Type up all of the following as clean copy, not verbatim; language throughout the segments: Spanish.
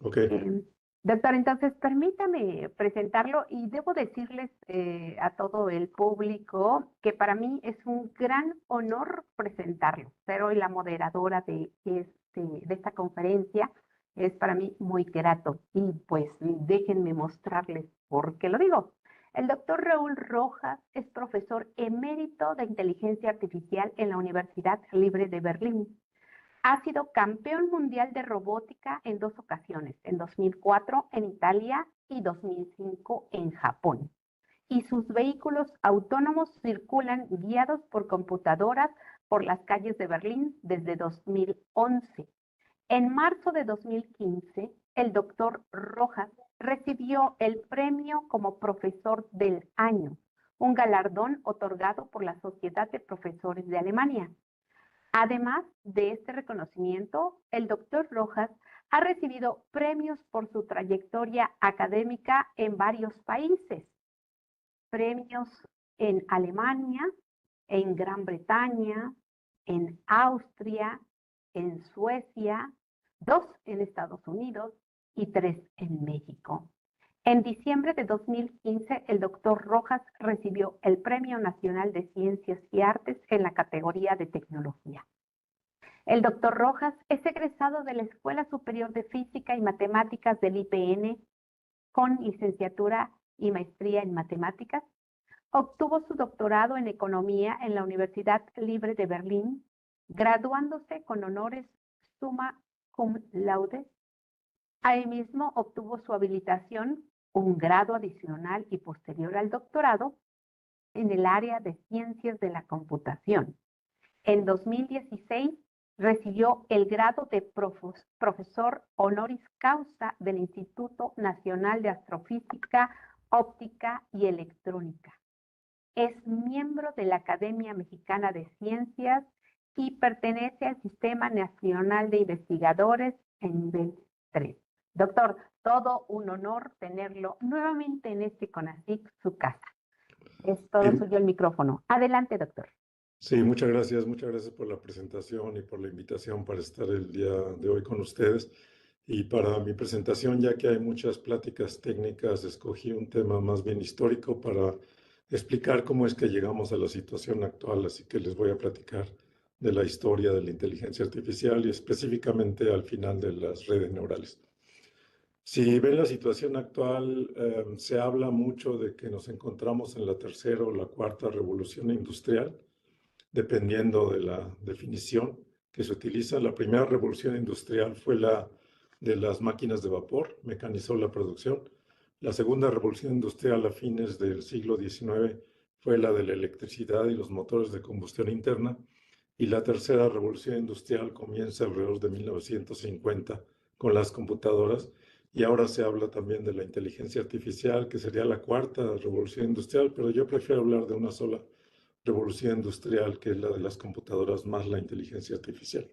Ok. Em, Doctor, entonces permítame presentarlo y debo decirles a todo el público que para mí es un gran honor presentarlo. Ser hoy la moderadora de esta conferencia es para mí muy grato y pues déjenme mostrarles por qué lo digo. El doctor Raúl Rojas es profesor emérito de inteligencia artificial en la Universidad Libre de Berlín. Ha sido campeón mundial de robótica en 2 ocasiones, en 2004 en Italia y 2005 en Japón. Y sus vehículos autónomos circulan guiados por computadoras por las calles de Berlín desde 2011. En marzo de 2015, el doctor Rojas recibió el premio como profesor del año, un galardón otorgado por la Sociedad de Profesores de Alemania. Además de este reconocimiento, el doctor Rojas ha recibido premios por su trayectoria académica en varios países, premios en Alemania, en Gran Bretaña, en Austria, en Suecia, 2 en Estados Unidos y 3 en México. En diciembre de 2015, el doctor Rojas recibió el Premio Nacional de Ciencias y Artes en la categoría de tecnología. El doctor Rojas es egresado de la Escuela Superior de Física y Matemáticas del IPN con licenciatura y maestría en matemáticas. Obtuvo su doctorado en economía en la Universidad Libre de Berlín, graduándose con honores summa cum laude. Ahí mismo obtuvo su habilitación, un grado adicional y posterior al doctorado, en el área de ciencias de la computación. En 2016 recibió el grado de profesor honoris causa del Instituto Nacional de Astrofísica, Óptica y Electrónica. Es miembro de la Academia Mexicana de Ciencias y pertenece al Sistema Nacional de Investigadores en nivel 3. Doctor, todo un honor tenerlo nuevamente en este CONACYT, su casa. Es todo Sí, suyo el micrófono. Adelante, doctor. sí, muchas gracias por la presentación y por la invitación para estar el día de hoy con ustedes. Y para mi presentación, ya que hay muchas pláticas técnicas, escogí un tema más bien histórico para explicar cómo es que llegamos a la situación actual, así que les voy a platicar de la historia de la inteligencia artificial y específicamente al final de las redes neurales. Si ven la situación actual, se habla mucho de que nos encontramos en la tercera o la cuarta revolución industrial, dependiendo de la definición que se utiliza. La primera revolución industrial fue la de las máquinas de vapor, mecanizó la producción. La segunda revolución industrial a fines del siglo XIX fue la de la electricidad y los motores de combustión interna. Y la tercera revolución industrial comienza alrededor de 1950 con las computadoras. Y ahora se habla también de la inteligencia artificial, que sería la cuarta revolución industrial, pero yo prefiero hablar de una sola revolución industrial, que es la de las computadoras más la inteligencia artificial.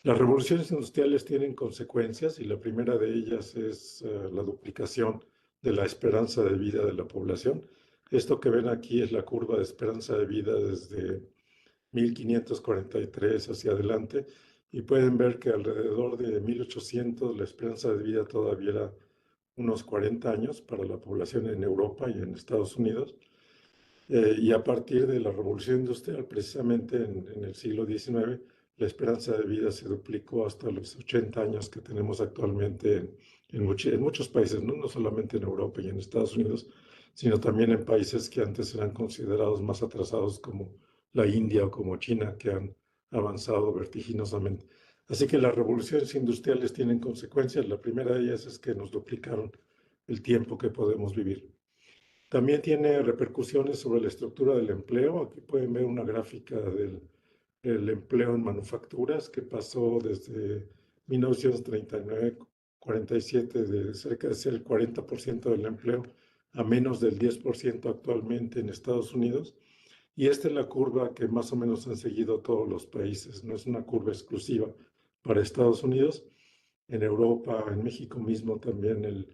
Las revoluciones industriales tienen consecuencias y la primera de ellas es la duplicación de la esperanza de vida de la población. Esto que ven aquí es la curva de esperanza de vida desde 1543 hacia adelante y pueden ver que alrededor de 1800 la esperanza de vida todavía era unos 40 años para la población en Europa y en Estados Unidos. Y a partir de la revolución industrial, precisamente en el siglo XIX, la esperanza de vida se duplicó hasta los 80 años que tenemos actualmente en muchos países, ¿no? No solamente en Europa y en Estados Unidos, sino también en países que antes eran considerados más atrasados como la India o como China, que han avanzado vertiginosamente. Así que las revoluciones industriales tienen consecuencias. La primera de ellas es que nos duplicaron el tiempo que podemos vivir. También tiene repercusiones sobre la estructura del empleo. Aquí pueden ver una gráfica del empleo en manufacturas que pasó desde 1939-47 de cerca de ser el 40% del empleo a menos del 10% actualmente en Estados Unidos. Y esta es la curva que más o menos han seguido todos los países. No es una curva exclusiva para Estados Unidos. En Europa, en México mismo también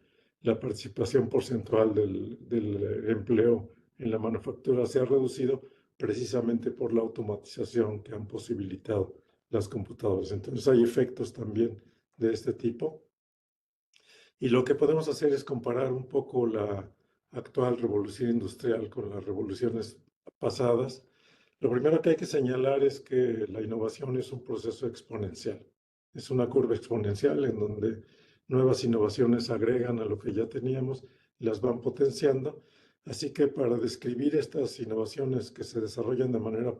la participación porcentual del empleo en la manufactura se ha reducido precisamente por la automatización que han posibilitado las computadoras. Entonces hay efectos también de este tipo. Y lo que podemos hacer es comparar un poco la actual revolución industrial con las revoluciones pasadas. Lo primero que hay que señalar es que la innovación es un proceso exponencial. Es una curva exponencial en donde nuevas innovaciones agregan a lo que ya teníamos y las van potenciando. Así que para describir estas innovaciones que se desarrollan de manera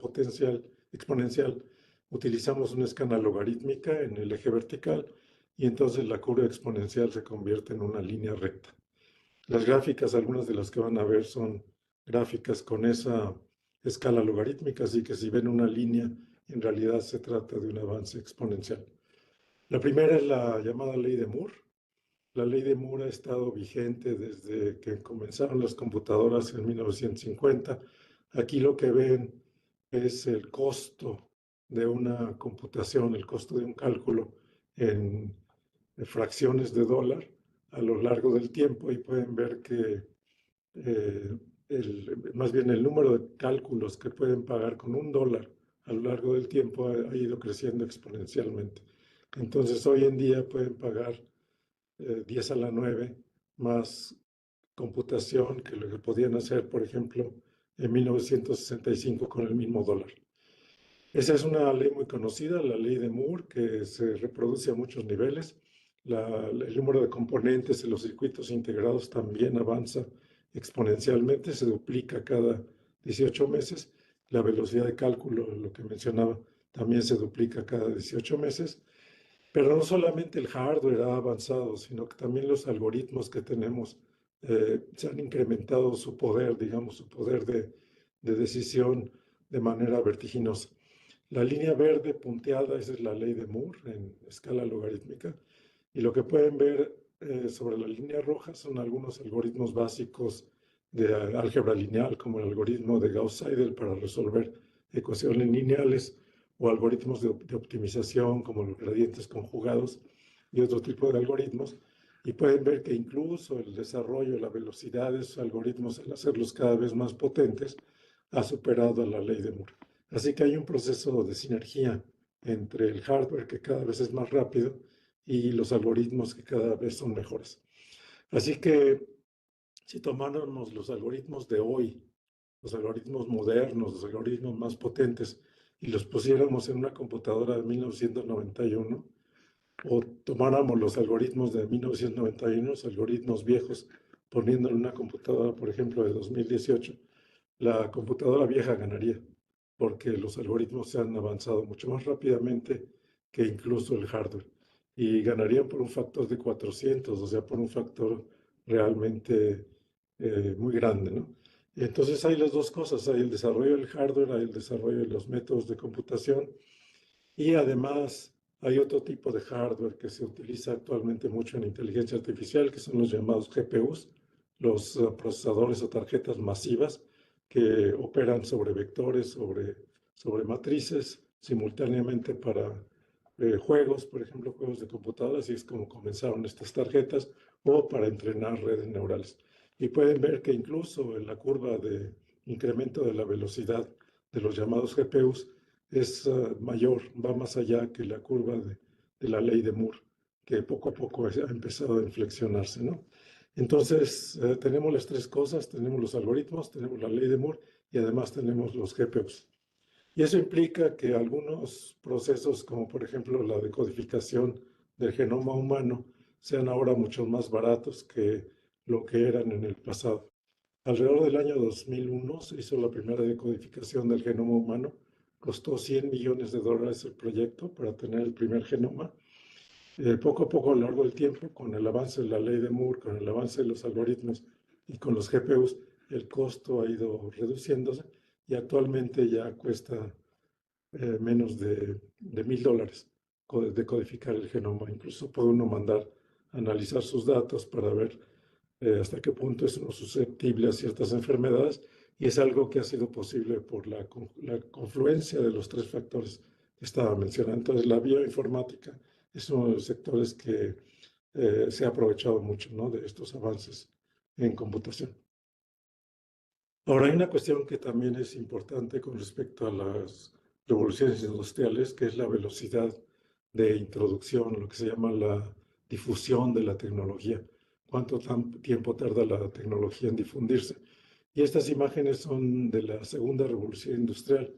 exponencial, utilizamos una escala logarítmica en el eje vertical y entonces la curva exponencial se convierte en una línea recta. Las gráficas, algunas de las que van a ver son gráficas con esa escala logarítmica, así que si ven una línea, en realidad se trata de un avance exponencial. La primera es la llamada ley de Moore. La ley de Moore ha estado vigente desde que comenzaron las computadoras en 1950. Aquí lo que ven es el costo de una computación, el costo de un cálculo en fracciones de dólar a lo largo del tiempo y pueden ver que más bien el número de cálculos que pueden pagar con $1 a lo largo del tiempo ha ido creciendo exponencialmente. Entonces hoy en día pueden pagar 10 a la 9 más computación que lo que podían hacer, por ejemplo, en 1965 con el mismo dólar. Esa es una ley muy conocida, la ley de Moore, que se reproduce a muchos niveles. El número de componentes en los circuitos integrados también avanza exponencialmente, se duplica cada 18 meses. La velocidad de cálculo, lo que mencionaba, también se duplica cada 18 meses. Pero no solamente el hardware ha avanzado, sino que también los algoritmos que tenemos se han incrementado su poder, digamos, su poder de decisión de manera vertiginosa. La línea verde punteada, esa es la ley de Moore en escala logarítmica. Y lo que pueden ver sobre la línea roja son algunos algoritmos básicos de álgebra lineal, como el algoritmo de Gauss-Seidel para resolver ecuaciones lineales, o algoritmos de optimización, como los gradientes conjugados y otro tipo de algoritmos. Y pueden ver que incluso el desarrollo, la velocidad de esos algoritmos, al hacerlos cada vez más potentes, ha superado a la ley de Moore. Así que hay un proceso de sinergia entre el hardware, que cada vez es más rápido, y los algoritmos, que cada vez son mejores. Así que si tomáramos los algoritmos de hoy, los algoritmos modernos, los algoritmos más potentes, y los pusiéramos en una computadora de 1991, o tomáramos los algoritmos de 1991, los algoritmos viejos, poniéndolo en una computadora, por ejemplo, de 2018, la computadora vieja ganaría, porque los algoritmos se han avanzado mucho más rápidamente que incluso el hardware. Y ganarían por un factor de 400, o sea, por un factor realmente muy grande, ¿no? Entonces hay las dos cosas, hay el desarrollo del hardware, hay el desarrollo de los métodos de computación y además hay otro tipo de hardware que se utiliza actualmente mucho en inteligencia artificial, que son los llamados GPUs, los procesadores o tarjetas masivas que operan sobre vectores, sobre matrices simultáneamente para juegos, por ejemplo, juegos de computadoras, así es como comenzaron estas tarjetas, o para entrenar redes neurales. Y pueden ver que incluso en la curva de incremento de la velocidad de los llamados GPUs es mayor, va más allá que la curva de la ley de Moore, que poco a poco ha empezado a inflexionarse, ¿no? Entonces, tenemos las tres cosas, tenemos los algoritmos, tenemos la ley de Moore y además tenemos los GPUs. Y eso implica que algunos procesos, como por ejemplo la decodificación del genoma humano, sean ahora mucho más baratos que lo que eran en el pasado. Alrededor del año 2001 se hizo la primera decodificación del genoma humano. Costó $100 millones el proyecto para tener el primer genoma. Poco a poco, a lo largo del tiempo, con el avance de la ley de Moore, con el avance de los algoritmos y con los GPUs, el costo ha ido reduciéndose y actualmente ya cuesta menos de $1,000 decodificar el genoma. Incluso puede uno mandar a analizar sus datos para ver hasta qué punto es uno susceptible a ciertas enfermedades, y es algo que ha sido posible por la confluencia de los tres factores que estaba mencionando. Entonces, la bioinformática es uno de los sectores que se ha aprovechado mucho, ¿no?, de estos avances en computación. Ahora, hay una cuestión que también es importante con respecto a las revoluciones industriales, que es la velocidad de introducción, lo que se llama la difusión de la tecnología, cuánto tiempo tarda la tecnología en difundirse. Y estas imágenes son de la segunda revolución industrial,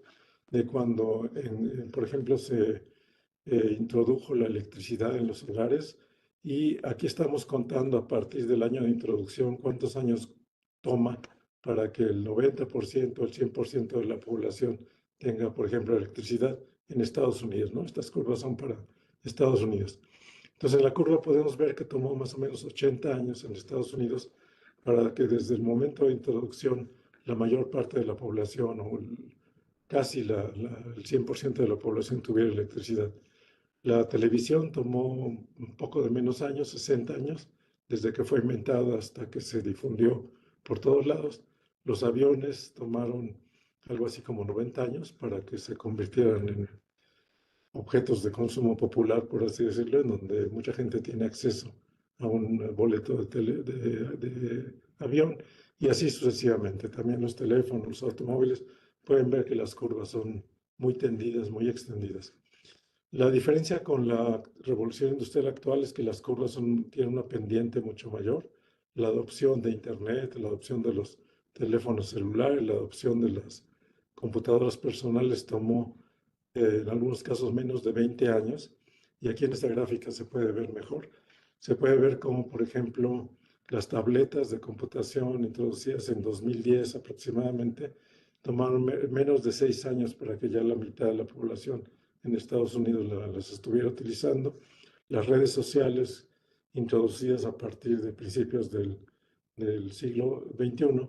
de cuando, por ejemplo, se introdujo la electricidad en los hogares. Y aquí estamos contando a partir del año de introducción cuántos años toma para que el 90%, el 100% de la población tenga, por ejemplo, electricidad en Estados Unidos, ¿no? Estas curvas son para Estados Unidos. Entonces, en la curva podemos ver que tomó más o menos 80 años en Estados Unidos para que desde el momento de introducción la mayor parte de la población o casi el 100% de la población tuviera electricidad. La televisión tomó un poco de menos años, 60 años, desde que fue inventada hasta que se difundió por todos lados. Los aviones tomaron algo así como 90 años para que se convirtieran en objetos de consumo popular, por así decirlo, en donde mucha gente tiene acceso a un boleto de avión, y así sucesivamente. También los teléfonos, los automóviles, pueden ver que las curvas son muy tendidas, muy extendidas. La diferencia con la revolución industrial actual es que las curvas tienen una pendiente mucho mayor. La adopción de Internet, la adopción de los teléfonos celulares, la adopción de las computadoras personales tomó en algunos casos menos de 20 años. Y aquí en esta gráfica se puede ver mejor. Se puede ver cómo, por ejemplo, las tabletas de computación introducidas en 2010 aproximadamente tomaron menos de 6 años para que ya la mitad de la población en Estados Unidos las estuviera utilizando. Las redes sociales introducidas a partir de principios del siglo XXI,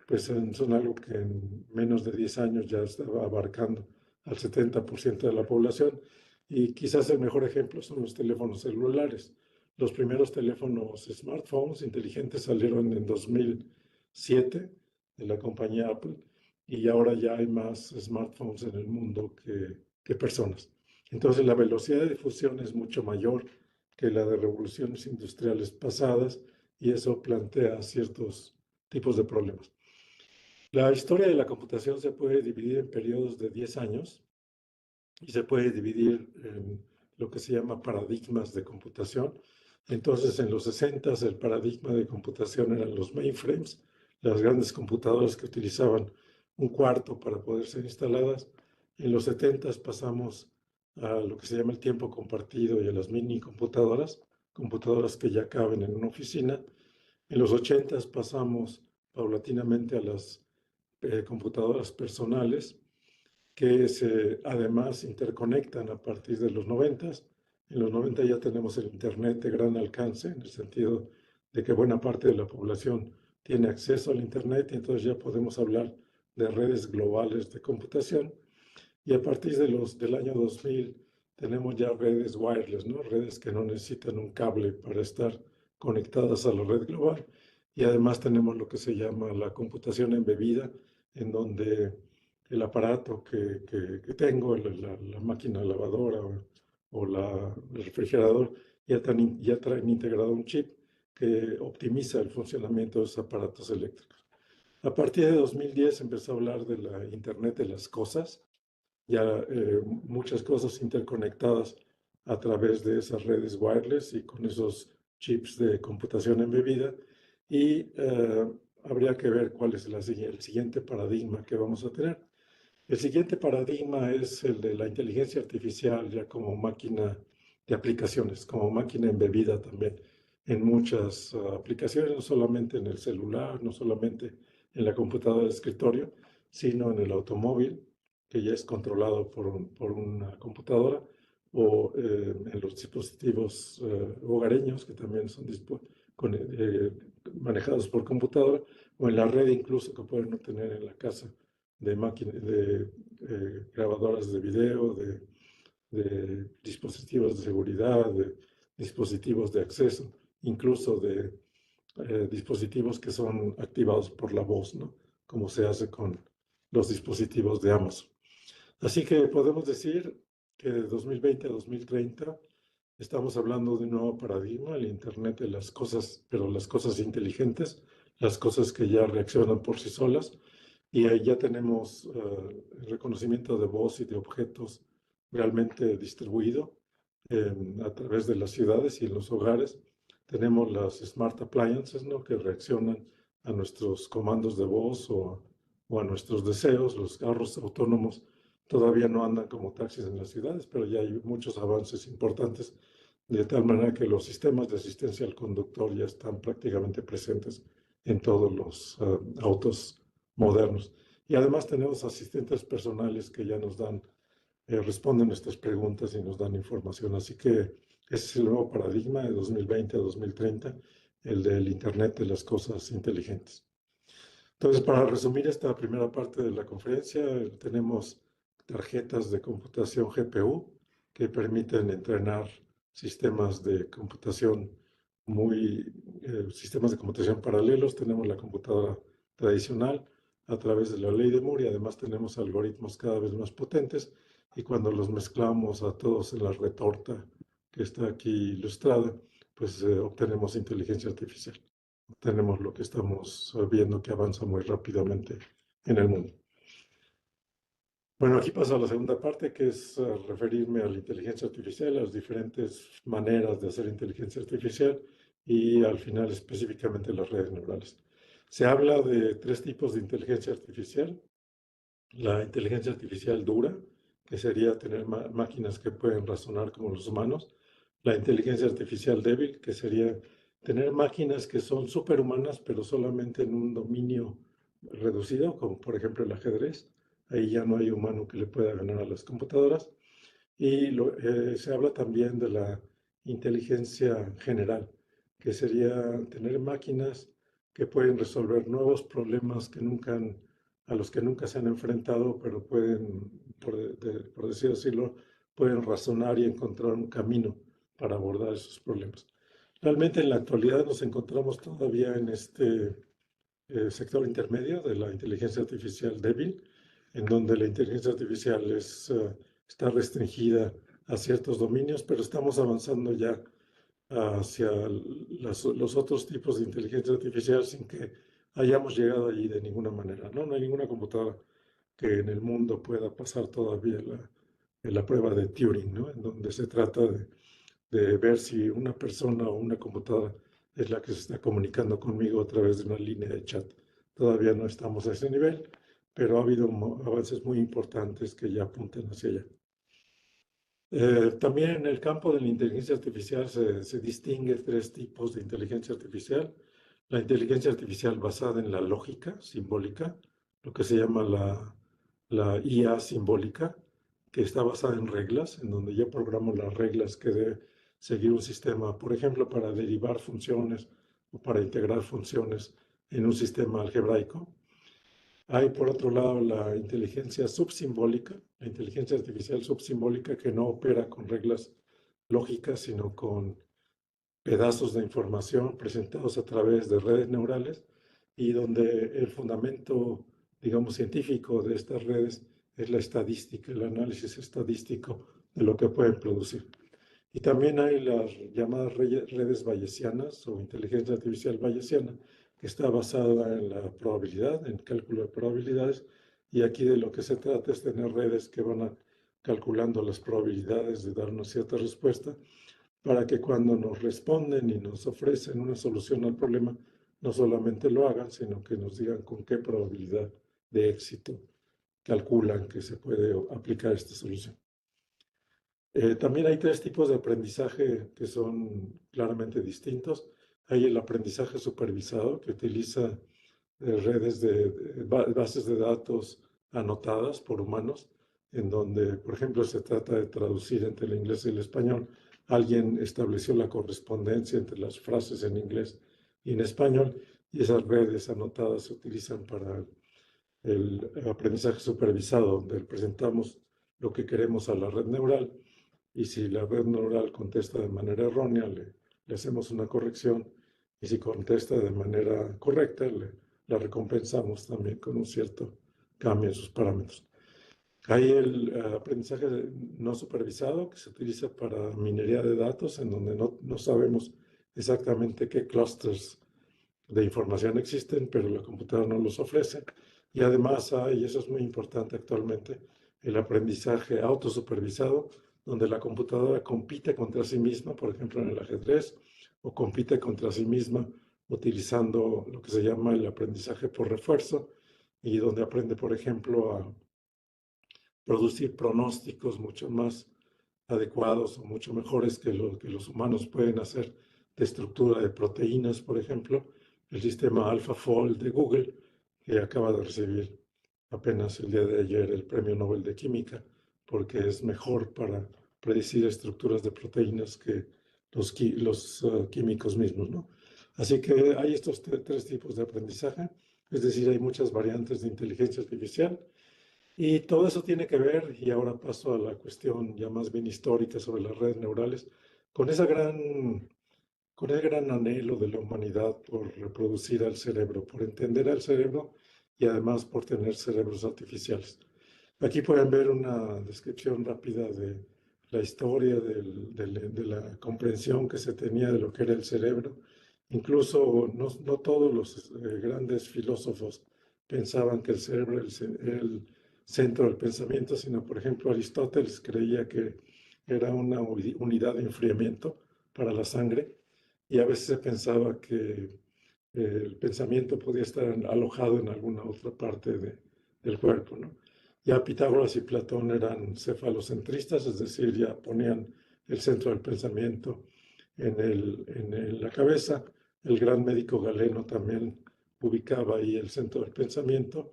pues son algo que en menos de 10 años ya estaba abarcando al 70% de la población. Y quizás el mejor ejemplo son los teléfonos celulares. Los primeros teléfonos smartphones inteligentes salieron en 2007 de la compañía Apple, y ahora ya hay más smartphones en el mundo que personas. Entonces la velocidad de difusión es mucho mayor que la de revoluciones industriales pasadas, y eso plantea ciertos tipos de problemas. La historia de la computación se puede dividir en periodos de 10 años y se puede dividir en lo que se llama paradigmas de computación. Entonces, en los 60 el paradigma de computación eran los mainframes, las grandes computadoras que utilizaban un cuarto para poder ser instaladas. En los 70 pasamos a lo que se llama el tiempo compartido y a las mini computadoras, computadoras que ya caben en una oficina. En los 80 pasamos paulatinamente a las computadoras personales, que además interconectan a partir de los 90. En los 90 ya tenemos el Internet de gran alcance, en el sentido de que buena parte de la población tiene acceso al Internet, y entonces ya podemos hablar de redes globales de computación. Y a partir del año 2000 tenemos ya redes wireless, ¿no? Redes que no necesitan un cable para estar conectadas a la red global. Y además tenemos lo que se llama la computación embebida, en donde el aparato que tengo, la máquina lavadora o el refrigerador, ya traen integrado un chip que optimiza el funcionamiento de esos aparatos eléctricos. A partir de 2010 empezó a hablar de la Internet de las cosas, ya muchas cosas interconectadas a través de esas redes wireless y con esos chips de computación embebida. Y habría que ver cuál es el siguiente paradigma que vamos a tener. El siguiente paradigma es el de la inteligencia artificial, ya como máquina de aplicaciones, como máquina embebida también en muchas aplicaciones, no solamente en el celular, no solamente en la computadora de escritorio, sino en el automóvil, que ya es controlado por una computadora, o en los dispositivos hogareños, que también son manejados por computadora, o en la red incluso que pueden tener en la casa, de grabadoras de video, de dispositivos de seguridad, de dispositivos de acceso, incluso de dispositivos que son activados por la voz, ¿no? Como se hace con los dispositivos de Amazon. Así que podemos decir que de 2020 a 2030 estamos hablando de un nuevo paradigma, el Internet de las cosas, pero las cosas inteligentes, las cosas que ya reaccionan por sí solas. Y ahí ya tenemos el reconocimiento de voz y de objetos realmente distribuido. a través de las ciudades y en los hogares. Tenemos las Smart Appliances, ¿no? Que reaccionan a nuestros comandos de voz o a nuestros deseos. Los carros autónomos todavía no andan como taxis en las ciudades, pero ya hay muchos avances importantes, de tal manera que los sistemas de asistencia al conductor ya están prácticamente presentes en todos los autos modernos. Y además tenemos asistentes personales que ya nos dan, responden nuestras preguntas y nos dan información. Así que ese es el nuevo paradigma de 2020 a 2030, el del Internet de las cosas inteligentes. Entonces, para resumir esta primera parte de la conferencia, tenemos tarjetas de computación GPU que permiten entrenar sistemas de computación sistemas de computación paralelos. Tenemos la computadora tradicional a través de la ley de Moore y además tenemos algoritmos cada vez más potentes, y cuando los mezclamos a todos en la retorta que está aquí ilustrada, pues obtenemos inteligencia artificial. Tenemos lo que estamos viendo que avanza muy rápidamente en el mundo. Bueno, aquí paso a la segunda parte, que es referirme a la inteligencia artificial, a las diferentes maneras de hacer inteligencia artificial y al final específicamente las redes neurales. Se habla de tres tipos de inteligencia artificial. La inteligencia artificial dura, que sería tener máquinas que pueden razonar como los humanos. La inteligencia artificial débil, que sería tener máquinas que son superhumanas, pero solamente en un dominio reducido, como por ejemplo el ajedrez. Ahí ya no hay humano que le pueda ganar a las computadoras. Y se habla también de la inteligencia general, que sería tener máquinas que pueden resolver nuevos problemas a los que nunca se han enfrentado, pero pueden, por decir así, pueden razonar y encontrar un camino para abordar esos problemas. Realmente en la actualidad nos encontramos todavía en este sector intermedio de la inteligencia artificial débil, en donde la inteligencia artificial está restringida a ciertos dominios, pero estamos avanzando ya hacia los otros tipos de inteligencia artificial sin que hayamos llegado allí de ninguna manera, ¿no? No hay ninguna computadora que en el mundo pueda pasar todavía la prueba de Turing, ¿no? En donde se trata de ver si una persona o una computadora es la que se está comunicando conmigo a través de una línea de chat. Todavía no estamos a ese nivel, pero ha habido avances muy importantes que ya apuntan hacia allá. También en el campo de la inteligencia artificial se distingue tres tipos de inteligencia artificial. La inteligencia artificial basada en la lógica simbólica, lo que se llama la IA simbólica, que está basada en reglas, en donde yo programo las reglas que debe seguir un sistema, por ejemplo, para derivar funciones o para integrar funciones en un sistema algebraico. Hay, por otro lado, la inteligencia subsimbólica, la inteligencia artificial subsimbólica, que no opera con reglas lógicas, sino con pedazos de información presentados a través de redes neurales, y donde el fundamento, digamos, científico de estas redes es la estadística, el análisis estadístico de lo que pueden producir. Y también hay las llamadas redes bayesianas o inteligencia artificial bayesiana, que está basada en la probabilidad, en cálculo de probabilidades, y aquí de lo que se trata es tener redes que van calculando las probabilidades de dar una cierta respuesta, para que cuando nos responden y nos ofrecen una solución al problema, no solamente lo hagan, sino que nos digan con qué probabilidad de éxito calculan que se puede aplicar esta solución. También hay tres tipos de aprendizaje que son claramente distintos. Hay el aprendizaje supervisado, que utiliza bases de datos anotadas por humanos, en donde, por ejemplo, se trata de traducir entre el inglés y el español. Alguien estableció la correspondencia entre las frases en inglés y en español, y esas redes anotadas se utilizan para el aprendizaje supervisado, donde presentamos lo que queremos a la red neural, y si la red neural contesta de manera errónea, le hacemos una corrección, y si contesta de manera correcta, la recompensamos también con un cierto cambio en sus parámetros. Hay el aprendizaje no supervisado, que se utiliza para minería de datos, en donde no sabemos exactamente qué clústeres de información existen, pero la computadora no los ofrece. Y además hay, y eso es muy importante actualmente, el aprendizaje autosupervisado, donde la computadora compite contra sí misma, por ejemplo, en el ajedrez, o compite contra sí misma utilizando lo que se llama el aprendizaje por refuerzo, y donde aprende, por ejemplo, a producir pronósticos mucho más adecuados o mucho mejores que lo que los humanos pueden hacer de estructura de proteínas, por ejemplo, el sistema AlphaFold de Google, que acaba de recibir apenas el día de ayer el Premio Nobel de Química, porque es mejor para predecir estructuras de proteínas que los químicos mismos, ¿no? Así que hay estos tres tipos de aprendizaje, es decir, hay muchas variantes de inteligencia artificial y todo eso tiene que ver, y ahora paso a la cuestión ya más bien histórica sobre las redes neurales, con con el gran anhelo de la humanidad por reproducir al cerebro, por entender al cerebro y además por tener cerebros artificiales. Aquí pueden ver una descripción rápida de la historia de la comprensión que se tenía de lo que era el cerebro. Incluso no todos los grandes filósofos pensaban que el cerebro era el centro del pensamiento, sino, por ejemplo, Aristóteles creía que era una unidad de enfriamiento para la sangre, y a veces se pensaba que el pensamiento podía estar alojado en alguna otra parte del cuerpo, ¿no? Ya Pitágoras y Platón eran cefalocentristas, es decir, ya ponían el centro del pensamiento en la cabeza. El gran médico Galeno también ubicaba ahí el centro del pensamiento.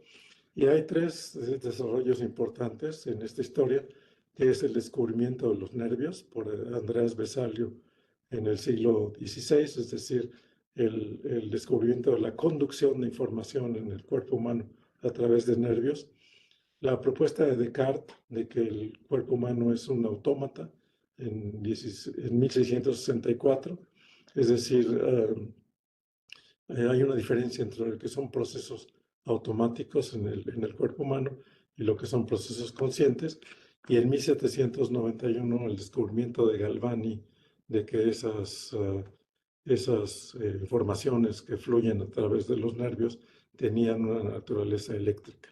Y hay tres desarrollos importantes en esta historia, que es el descubrimiento de los nervios por Andreas Vesalio en el siglo XVI, es decir, el descubrimiento de la conducción de información en el cuerpo humano a través de nervios. La propuesta de Descartes de que el cuerpo humano es un autómata en 1664, es decir, hay una diferencia entre lo que son procesos automáticos en el cuerpo humano y lo que son procesos conscientes. Y en 1791 el descubrimiento de Galvani de que esas informaciones que fluyen a través de los nervios tenían una naturaleza eléctrica.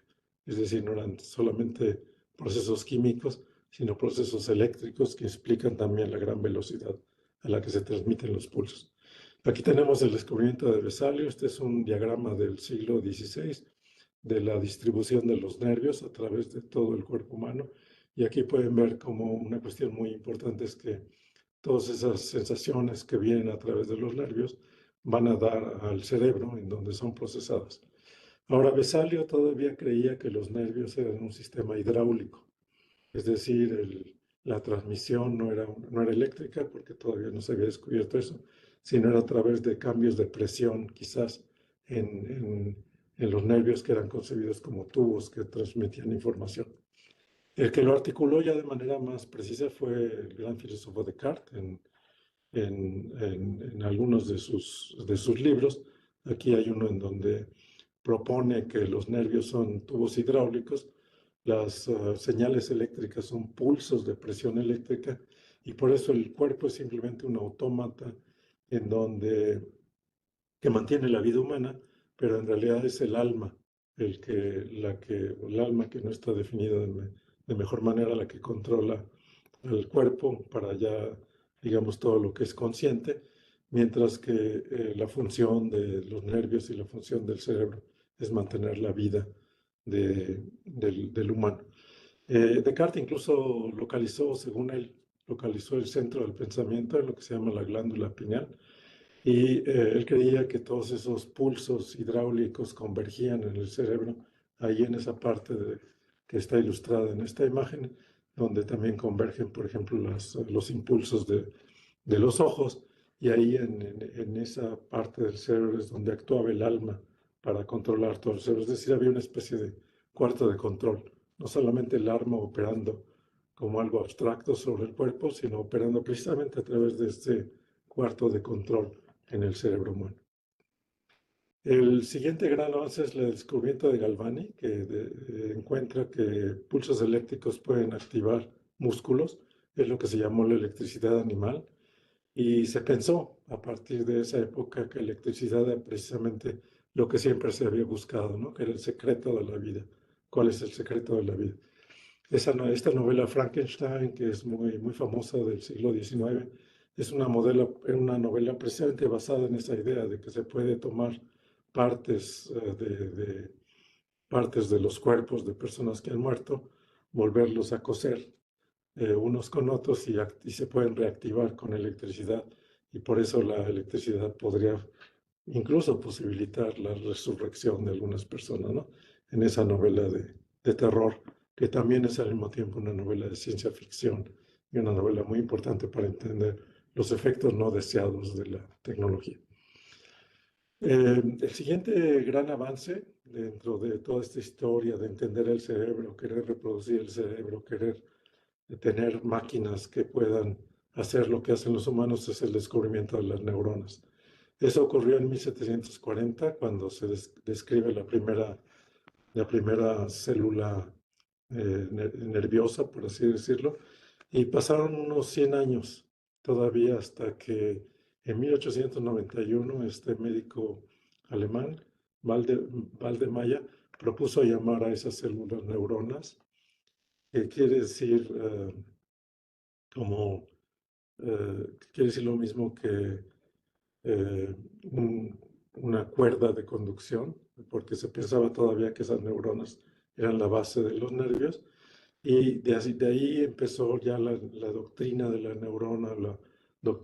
Es decir, no eran solamente procesos químicos, sino procesos eléctricos que explican también la gran velocidad a la que se transmiten los pulsos. Aquí tenemos el descubrimiento de Vesalio. Este es un diagrama del siglo XVI de la distribución de los nervios a través de todo el cuerpo humano. Y aquí pueden ver como una cuestión muy importante es que todas esas sensaciones que vienen a través de los nervios van a dar al cerebro en donde son procesadas. Ahora, Vesalio todavía creía que los nervios eran un sistema hidráulico, es decir, la transmisión no era eléctrica porque todavía no se había descubierto eso, sino era a través de cambios de presión, quizás en los nervios que eran concebidos como tubos que transmitían información. El que lo articuló ya de manera más precisa fue el gran filósofo Descartes en algunos de sus libros. Aquí hay uno en donde propone que los nervios son tubos hidráulicos, las señales eléctricas son pulsos de presión eléctrica, y por eso el cuerpo es simplemente un autómata en donde que mantiene la vida humana, pero en realidad es el alma el alma que no está definida de mejor manera, la que controla al cuerpo para ya, digamos, todo lo que es consciente, mientras que la función de los nervios y la función del cerebro es mantener la vida del humano. Descartes incluso localizó, según él, localizó el centro del pensamiento en lo que se llama la glándula pineal, y él creía que todos esos pulsos hidráulicos convergían en el cerebro, ahí en esa parte que está ilustrada en esta imagen, donde también convergen, por ejemplo, los impulsos de los ojos, y ahí en esa parte del cerebro es donde actuaba el alma para controlar todo el cerebro. Es decir, había una especie de cuarto de control, no solamente el alma operando como algo abstracto sobre el cuerpo, sino operando precisamente a través de este cuarto de control en el cerebro humano. El siguiente gran avance es el descubrimiento de Galvani, que encuentra que pulsos eléctricos pueden activar músculos, es lo que se llamó la electricidad animal, y se pensó a partir de esa época que la electricidad era precisamente lo que siempre se había buscado, ¿no? Que era el secreto de la vida. ¿Cuál es el secreto de la vida? Esta novela Frankenstein, que es muy famosa del siglo XIX, es una novela precisamente basada en esa idea de que se puede tomar partes partes de los cuerpos de personas que han muerto, volverlos a coser unos con otros y se pueden reactivar con electricidad. Y por eso la electricidad podría incluso posibilitar la resurrección de algunas personas, ¿no? En esa novela de terror, que también es al mismo tiempo una novela de ciencia ficción y una novela muy importante para entender los efectos no deseados de la tecnología. El siguiente gran avance dentro de toda esta historia de entender el cerebro, querer reproducir el cerebro, querer tener máquinas que puedan hacer lo que hacen los humanos es el descubrimiento de las neuronas. Eso ocurrió en 1740 cuando se describe la primera célula nerviosa, por así decirlo, y pasaron unos 100 años todavía hasta que en 1891 este médico alemán, Waldemeier, propuso llamar a esas células neuronas, que quiere decir como quiere decir lo mismo que eh, un- una cuerda de conducción, porque se pensaba todavía que esas neuronas eran la base de los nervios, y de ahí empezó ya la doctrina de la neurona,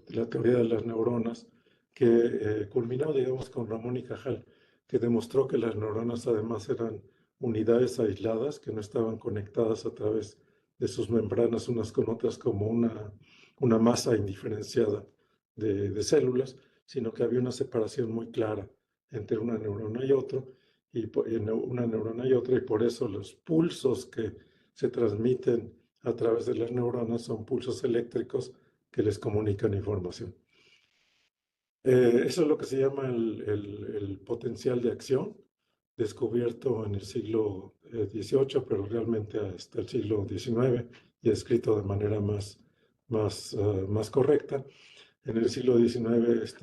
la teoría de las neuronas, que culminó, digamos, con Ramón y Cajal, que demostró que las neuronas además eran unidades aisladas, que no estaban conectadas a través de sus membranas unas con otras como una masa indiferenciada de células, sino que había una separación muy clara entre una neurona y otra, una neurona y otra, y por eso los pulsos que se transmiten a través de las neuronas son pulsos eléctricos que les comunican información. Eso es lo que se llama el potencial de acción, descubierto en el siglo XVIII, pero realmente hasta el siglo XIX y escrito de manera más correcta. En el siglo XIX,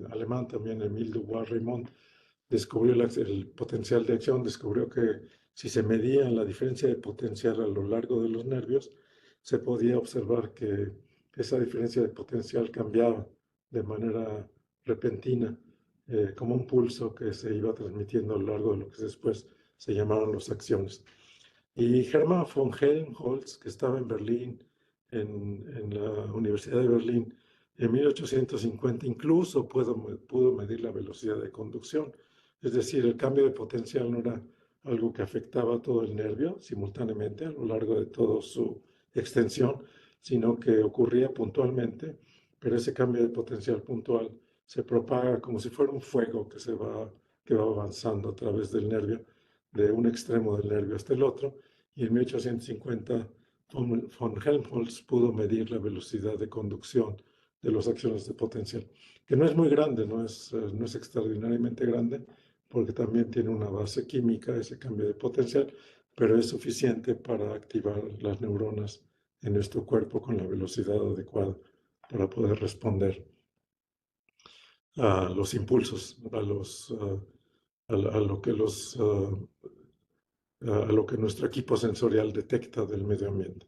alemán también, Emile Dubois-Reymond, descubrió el potencial de acción, descubrió que si se medía la diferencia de potencial a lo largo de los nervios, se podía observar que esa diferencia de potencial cambiaba de manera repentina, como un pulso que se iba transmitiendo a lo largo de lo que después se llamaron las acciones. Y Hermann von Helmholtz, que estaba en Berlín, en la Universidad de Berlín, en 1850 incluso pudo medir la velocidad de conducción. Es decir, el cambio de potencial no era algo que afectaba a todo el nervio simultáneamente a lo largo de toda su extensión, sino que ocurría puntualmente, pero ese cambio de potencial puntual se propaga como si fuera un fuego que va avanzando a través del nervio, de un extremo del nervio hasta el otro, y en 1850 von Helmholtz pudo medir la velocidad de conducción de las acciones de potencial, que no es muy grande, no es extraordinariamente grande, porque también tiene una base química ese cambio de potencial, pero es suficiente para activar las neuronas en nuestro cuerpo con la velocidad adecuada para poder responder a los impulsos, a lo que a lo que nuestro equipo sensorial detecta del medio ambiente.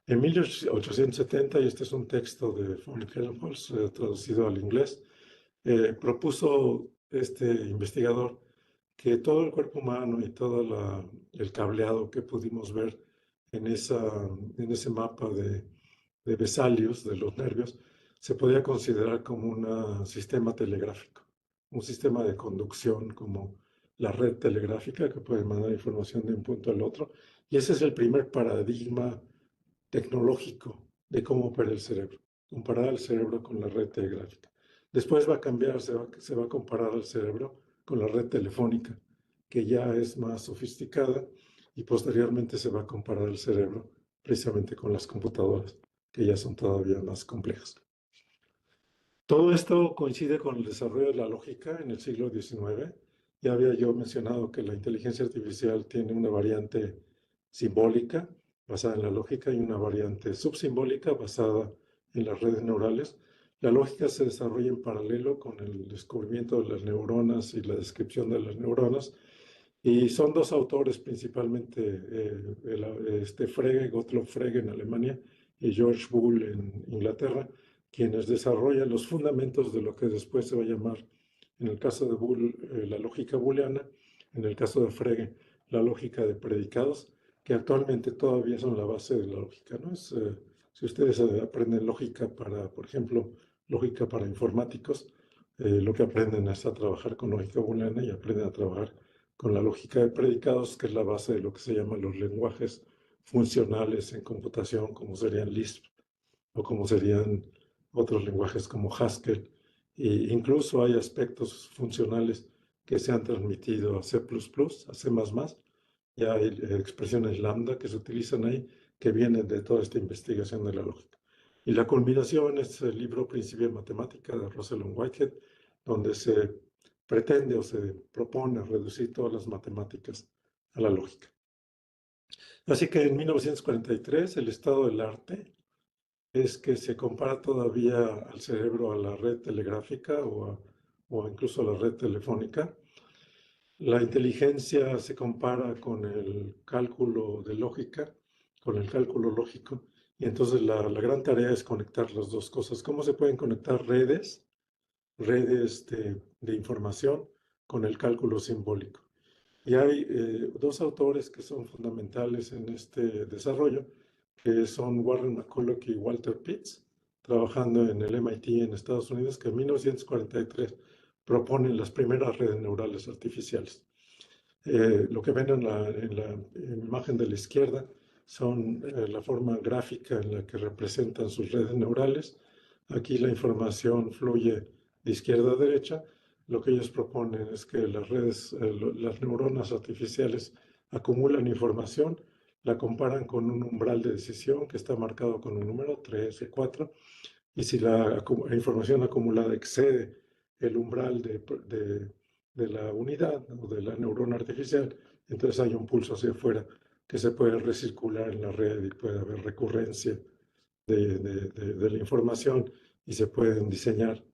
En 1870, y este es un texto de von Helmholtz traducido al inglés, propuso este investigador que todo el cuerpo humano y todo el cableado que pudimos ver en ese mapa de Vesalius, de los nervios, se podía considerar como un sistema telegráfico, un sistema de conducción como la red telegráfica que puede mandar información de un punto al otro. Y ese es el primer paradigma tecnológico de cómo opera el cerebro, comparar el cerebro con la red telegráfica. Después va a cambiar, se va a comparar el cerebro con la red telefónica, que ya es más sofisticada, y posteriormente se va a comparar el cerebro precisamente con las computadoras, que ya son todavía más complejas. Todo esto coincide con el desarrollo de la lógica en el siglo XIX. Ya había yo mencionado que la inteligencia artificial tiene una variante simbólica basada en la lógica y una variante subsimbólica basada en las redes neurales. La lógica se desarrolla en paralelo con el descubrimiento de las neuronas y la descripción de las neuronas, Y son dos autores principalmente, Frege, Gottlob Frege en Alemania y George Boole en Inglaterra, quienes desarrollan los fundamentos de lo que después se va a llamar, en el caso de Boole, la lógica booleana, en el caso de Frege, la lógica de predicados, que actualmente todavía son la base de la lógica, ¿no? Si ustedes aprenden lógica para, por ejemplo, lógica para informáticos, lo que aprenden es a trabajar con lógica booleana y aprenden a trabajar con la lógica de predicados, que es la base de lo que se llaman los lenguajes funcionales en computación, como serían Lisp o como serían otros lenguajes como Haskell. E incluso hay aspectos funcionales que se han transmitido a C++, a C++. Ya hay expresiones lambda que se utilizan ahí, que vienen de toda esta investigación de la lógica. Y la culminación es el libro Principia de Matemática de Rosalind Whitehead, donde se pretende o se propone reducir todas las matemáticas a la lógica. Así que en 1943 el estado del arte es que se compara todavía al cerebro a la red telegráfica o incluso a la red telefónica. La inteligencia se compara con el cálculo de lógica, con el cálculo lógico, y entonces la gran tarea es conectar las dos cosas. ¿Cómo se pueden conectar redes de información con el cálculo simbólico? Y hay dos autores que son fundamentales en este desarrollo, que son Warren McCulloch y Walter Pitts, trabajando en el MIT en Estados Unidos, que en 1943 proponen las primeras redes neurales artificiales. Lo que ven en la imagen de la izquierda son la forma gráfica en la que representan sus redes neurales. Aquí la información fluye de izquierda a derecha. Lo que ellos proponen es que las neuronas artificiales acumulan información, la comparan con un umbral de decisión que está marcado con un número 3 o 4, y si la información acumulada excede el umbral de la unidad o de la neurona artificial, entonces hay un pulso hacia afuera que se puede recircular en la red y puede haber recurrencia de la información y se pueden diseñar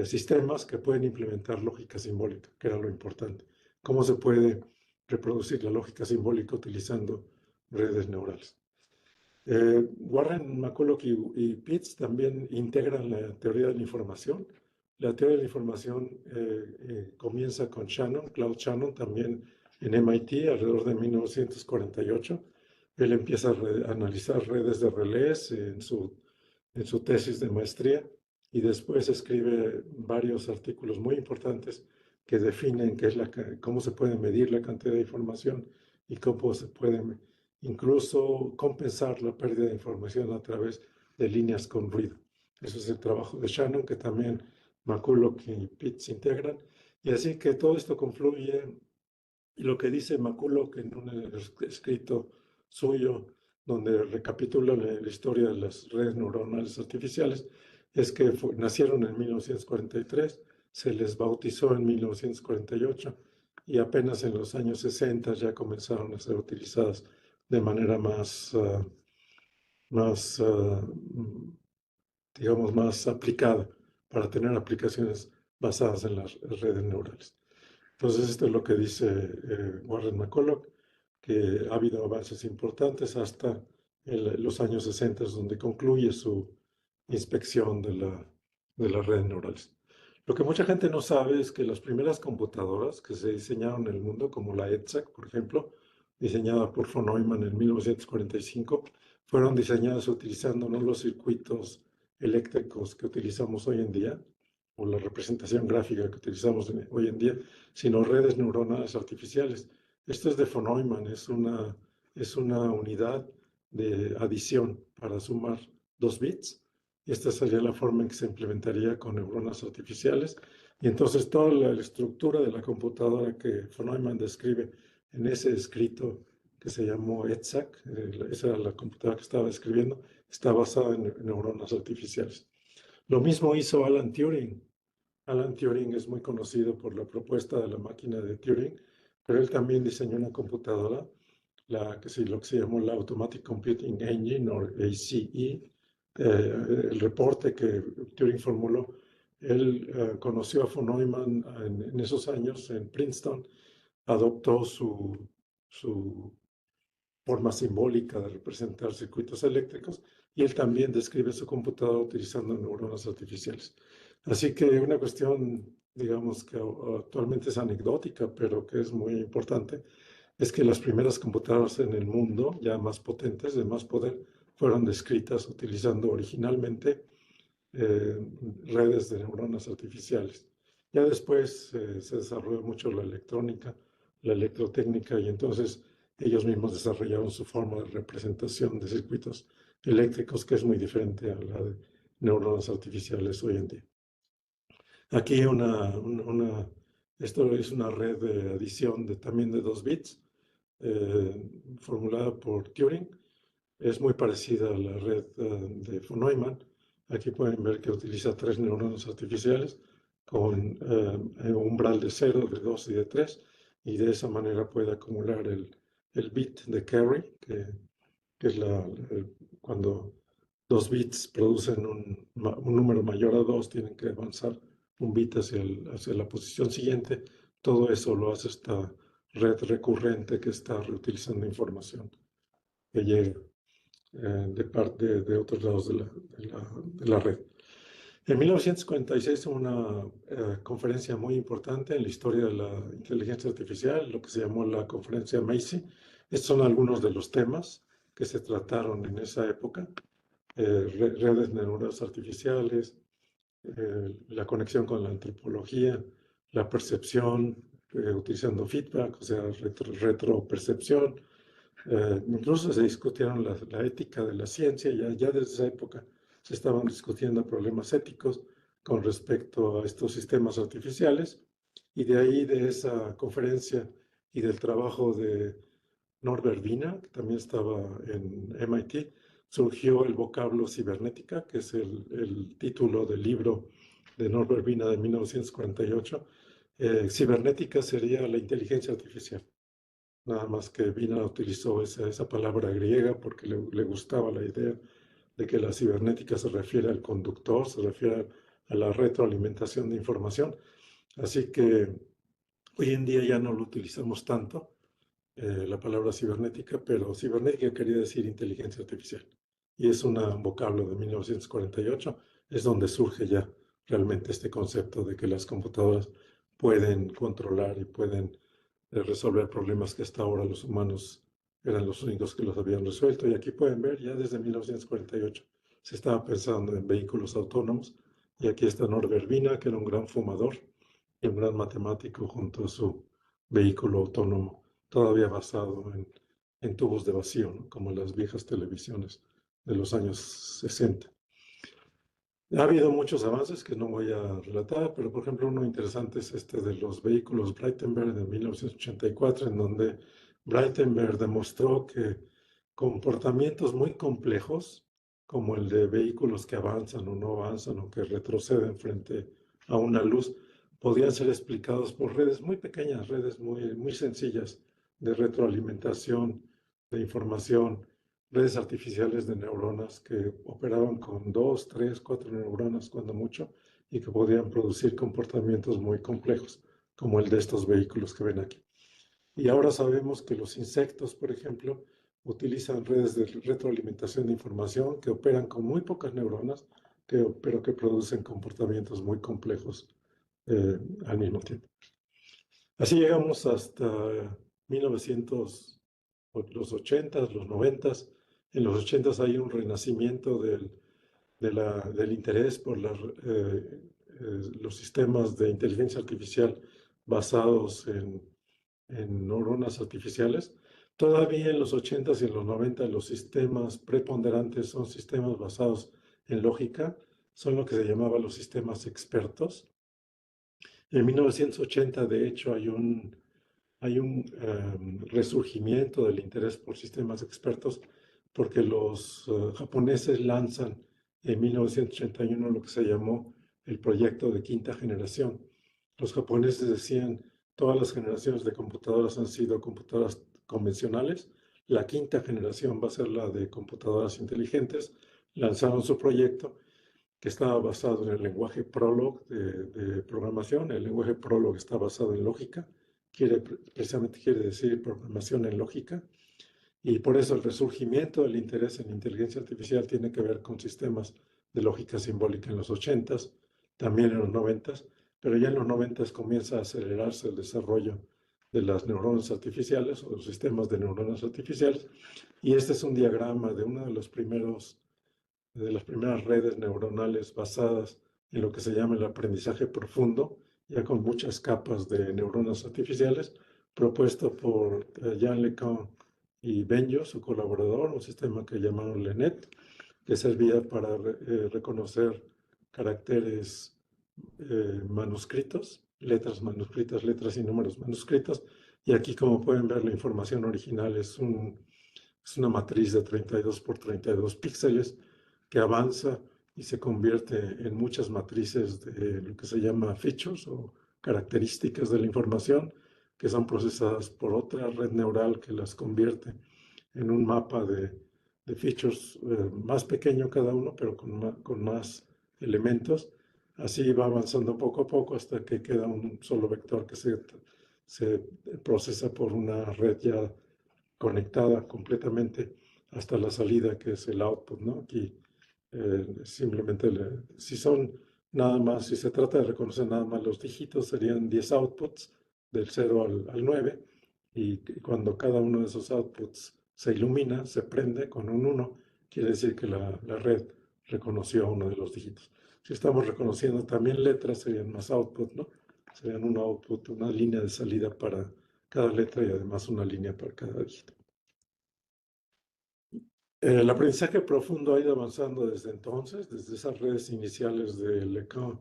sistemas que pueden implementar lógica simbólica, que era lo importante. ¿Cómo se puede reproducir la lógica simbólica utilizando redes neurales? Warren McCulloch y Pitts también integran la teoría de la información. La teoría de la información comienza con Shannon, Claude Shannon, también en MIT, alrededor de 1948. Él empieza a analizar redes de relés en su tesis de maestría y después escribe varios artículos muy importantes que definen cómo se puede medir la cantidad de información y cómo se puede incluso compensar la pérdida de información a través de líneas con ruido. Eso es el trabajo de Shannon, que también McCulloch y Pitts integran. Y así que todo esto confluye, y lo que dice McCulloch en un escrito suyo, donde recapitula la historia de las redes neuronales artificiales, es que nacieron en 1943, se les bautizó en 1948 y apenas en los años 60 ya comenzaron a ser utilizadas de manera digamos, más aplicada para tener aplicaciones basadas en las redes neurales. Entonces, esto es lo que dice Warren McCulloch, que ha habido avances importantes hasta los años 60, donde concluye su inspección de las redes neurales. Lo que mucha gente no sabe es que las primeras computadoras que se diseñaron en el mundo, como la EDSAC, por ejemplo, diseñada por von Neumann en 1945, fueron diseñadas utilizando no los circuitos eléctricos que utilizamos hoy en día, o la representación gráfica que utilizamos hoy en día, sino redes neuronales artificiales. Esto es de von Neumann, es una unidad de adición para sumar 2 bits. Y esta sería la forma en que se implementaría con neuronas artificiales. Y entonces toda la estructura de la computadora que von Neumann describe en ese escrito que se llamó EDSAC, esa era la computadora que estaba escribiendo, está basada en neuronas artificiales. Lo mismo hizo Alan Turing. Alan Turing es muy conocido por la propuesta de la máquina de Turing, pero él también diseñó una computadora, lo que se llamó la Automatic Computing Engine, o ACE. El reporte que Turing formuló, él conoció a von Neumann en esos años en Princeton, adoptó su forma simbólica de representar circuitos eléctricos, y él también describe su computadora utilizando neuronas artificiales. Así que una cuestión, digamos, que actualmente es anecdótica, pero que es muy importante, es que las primeras computadoras en el mundo, ya más potentes, de más poder, fueron descritas utilizando originalmente redes de neuronas artificiales. Ya después se desarrolló mucho la electrónica, la electrotécnica, y entonces ellos mismos desarrollaron su forma de representación de circuitos eléctricos, que es muy diferente a la de neuronas artificiales hoy en día. Aquí esto es una red de adición también de 2 bits, formulada por Turing. Es muy parecida a la red de von Neumann. Aquí pueden ver que utiliza 3 neuronas artificiales con umbral de 0, de 2 y de 3, y de esa manera puede acumular el bit de carry, que es cuando 2 bits producen un número mayor a 2, tienen que avanzar un bit hacia la posición siguiente. Todo eso lo hace esta red recurrente que está reutilizando información que llega de parte de otros lados de la red. En 1946 hubo una conferencia muy importante en la historia de la inteligencia artificial, lo que se llamó la conferencia Macy. Estos son algunos de los temas que se trataron en esa época: redes neuronales artificiales, la conexión con la antropología, la percepción utilizando feedback, o sea, retropercepción. Incluso se discutieron la ética de la ciencia. Ya desde esa época se estaban discutiendo problemas éticos con respecto a estos sistemas artificiales, y de ahí, de esa conferencia y del trabajo de Norbert Wiener, que también estaba en MIT, surgió el vocablo cibernética, que es el título del libro de Norbert Wiener de 1948. Cibernética sería la inteligencia artificial. Nada más que Wiener utilizó esa palabra griega porque le gustaba la idea de que la cibernética se refiere al conductor, se refiere a la retroalimentación de información. Así que hoy en día ya no lo utilizamos tanto, la palabra cibernética, pero cibernética quería decir inteligencia artificial. Y es un vocablo de 1948, es donde surge ya realmente este concepto de que las computadoras pueden controlar y pueden resolver problemas que hasta ahora los humanos eran los únicos que los habían resuelto. Y aquí pueden ver, ya desde 1948 se estaba pensando en vehículos autónomos. Y aquí está Norbert Wiener, que era un gran fumador y un gran matemático, junto a su vehículo autónomo, todavía basado en tubos de vacío, ¿no? Como las viejas televisiones de los años 60. Ha habido muchos avances que no voy a relatar, pero por ejemplo uno interesante es este de los vehículos Breitenberg de 1984, en donde Breitenberg demostró que comportamientos muy complejos, como el de vehículos que avanzan o no avanzan o que retroceden frente a una luz, podían ser explicados por redes muy pequeñas, redes muy sencillas de retroalimentación de información, redes artificiales de neuronas que operaban con 2, 3, 4 neuronas cuando mucho, y que podían producir comportamientos muy complejos, como el de estos vehículos que ven aquí. Y ahora sabemos que los insectos, por ejemplo, utilizan redes de retroalimentación de información que operan con muy pocas neuronas, pero que producen comportamientos muy complejos al mismo tiempo. Así llegamos hasta 1900, los 80s, los 90s. En los 80s hay un renacimiento del interés por los sistemas de inteligencia artificial basados en neuronas artificiales. Todavía en los 80s y en los 90 los sistemas preponderantes son sistemas basados en lógica, son lo que se llamaba los sistemas expertos. En 1980, de hecho, hay un resurgimiento del interés por sistemas expertos, porque los japoneses lanzan en 1981 lo que se llamó el proyecto de quinta generación. Los japoneses decían: todas las generaciones de computadoras han sido computadoras convencionales, la quinta generación va a ser la de computadoras inteligentes. Lanzaron su proyecto, que estaba basado en el lenguaje Prolog de programación. El lenguaje Prolog está basado en lógica, precisamente quiere decir programación en lógica. Y por eso el resurgimiento del interés en inteligencia artificial tiene que ver con sistemas de lógica simbólica en los 80s, también en los 90s, pero ya en los 90s comienza a acelerarse el desarrollo de las neuronas artificiales o los sistemas de neuronas artificiales. Y este es un diagrama de uno de los primeros, de las primeras redes neuronales basadas en lo que se llama el aprendizaje profundo, ya con muchas capas de neuronas artificiales, propuesto por Jean LeCun y Benjo, su colaborador, un sistema que llamaron LeNet, que servía para reconocer caracteres manuscritos, letras manuscritas, letras y números manuscritos. Y aquí, como pueden ver, la información original es una matriz de 32 por 32 píxeles que avanza y se convierte en muchas matrices de lo que se llama features o características de la información, que son procesadas por otra red neural que las convierte en un mapa de features más pequeño cada uno, pero con más elementos. Así va avanzando poco a poco hasta que queda un solo vector que se procesa por una red ya conectada completamente hasta la salida, que es el output, ¿no? Aquí simplemente, si son nada más, si se trata de reconocer nada más los dígitos, serían 10 outputs del 0 al 9, y cuando cada uno de esos outputs se ilumina, se prende con un 1, quiere decir que la red reconoció uno de los dígitos. Si estamos reconociendo también letras, serían más output, ¿no? Serían un output, una línea de salida para cada letra y además una línea para cada dígito. El aprendizaje profundo ha ido avanzando desde entonces, desde esas redes iniciales de LeCun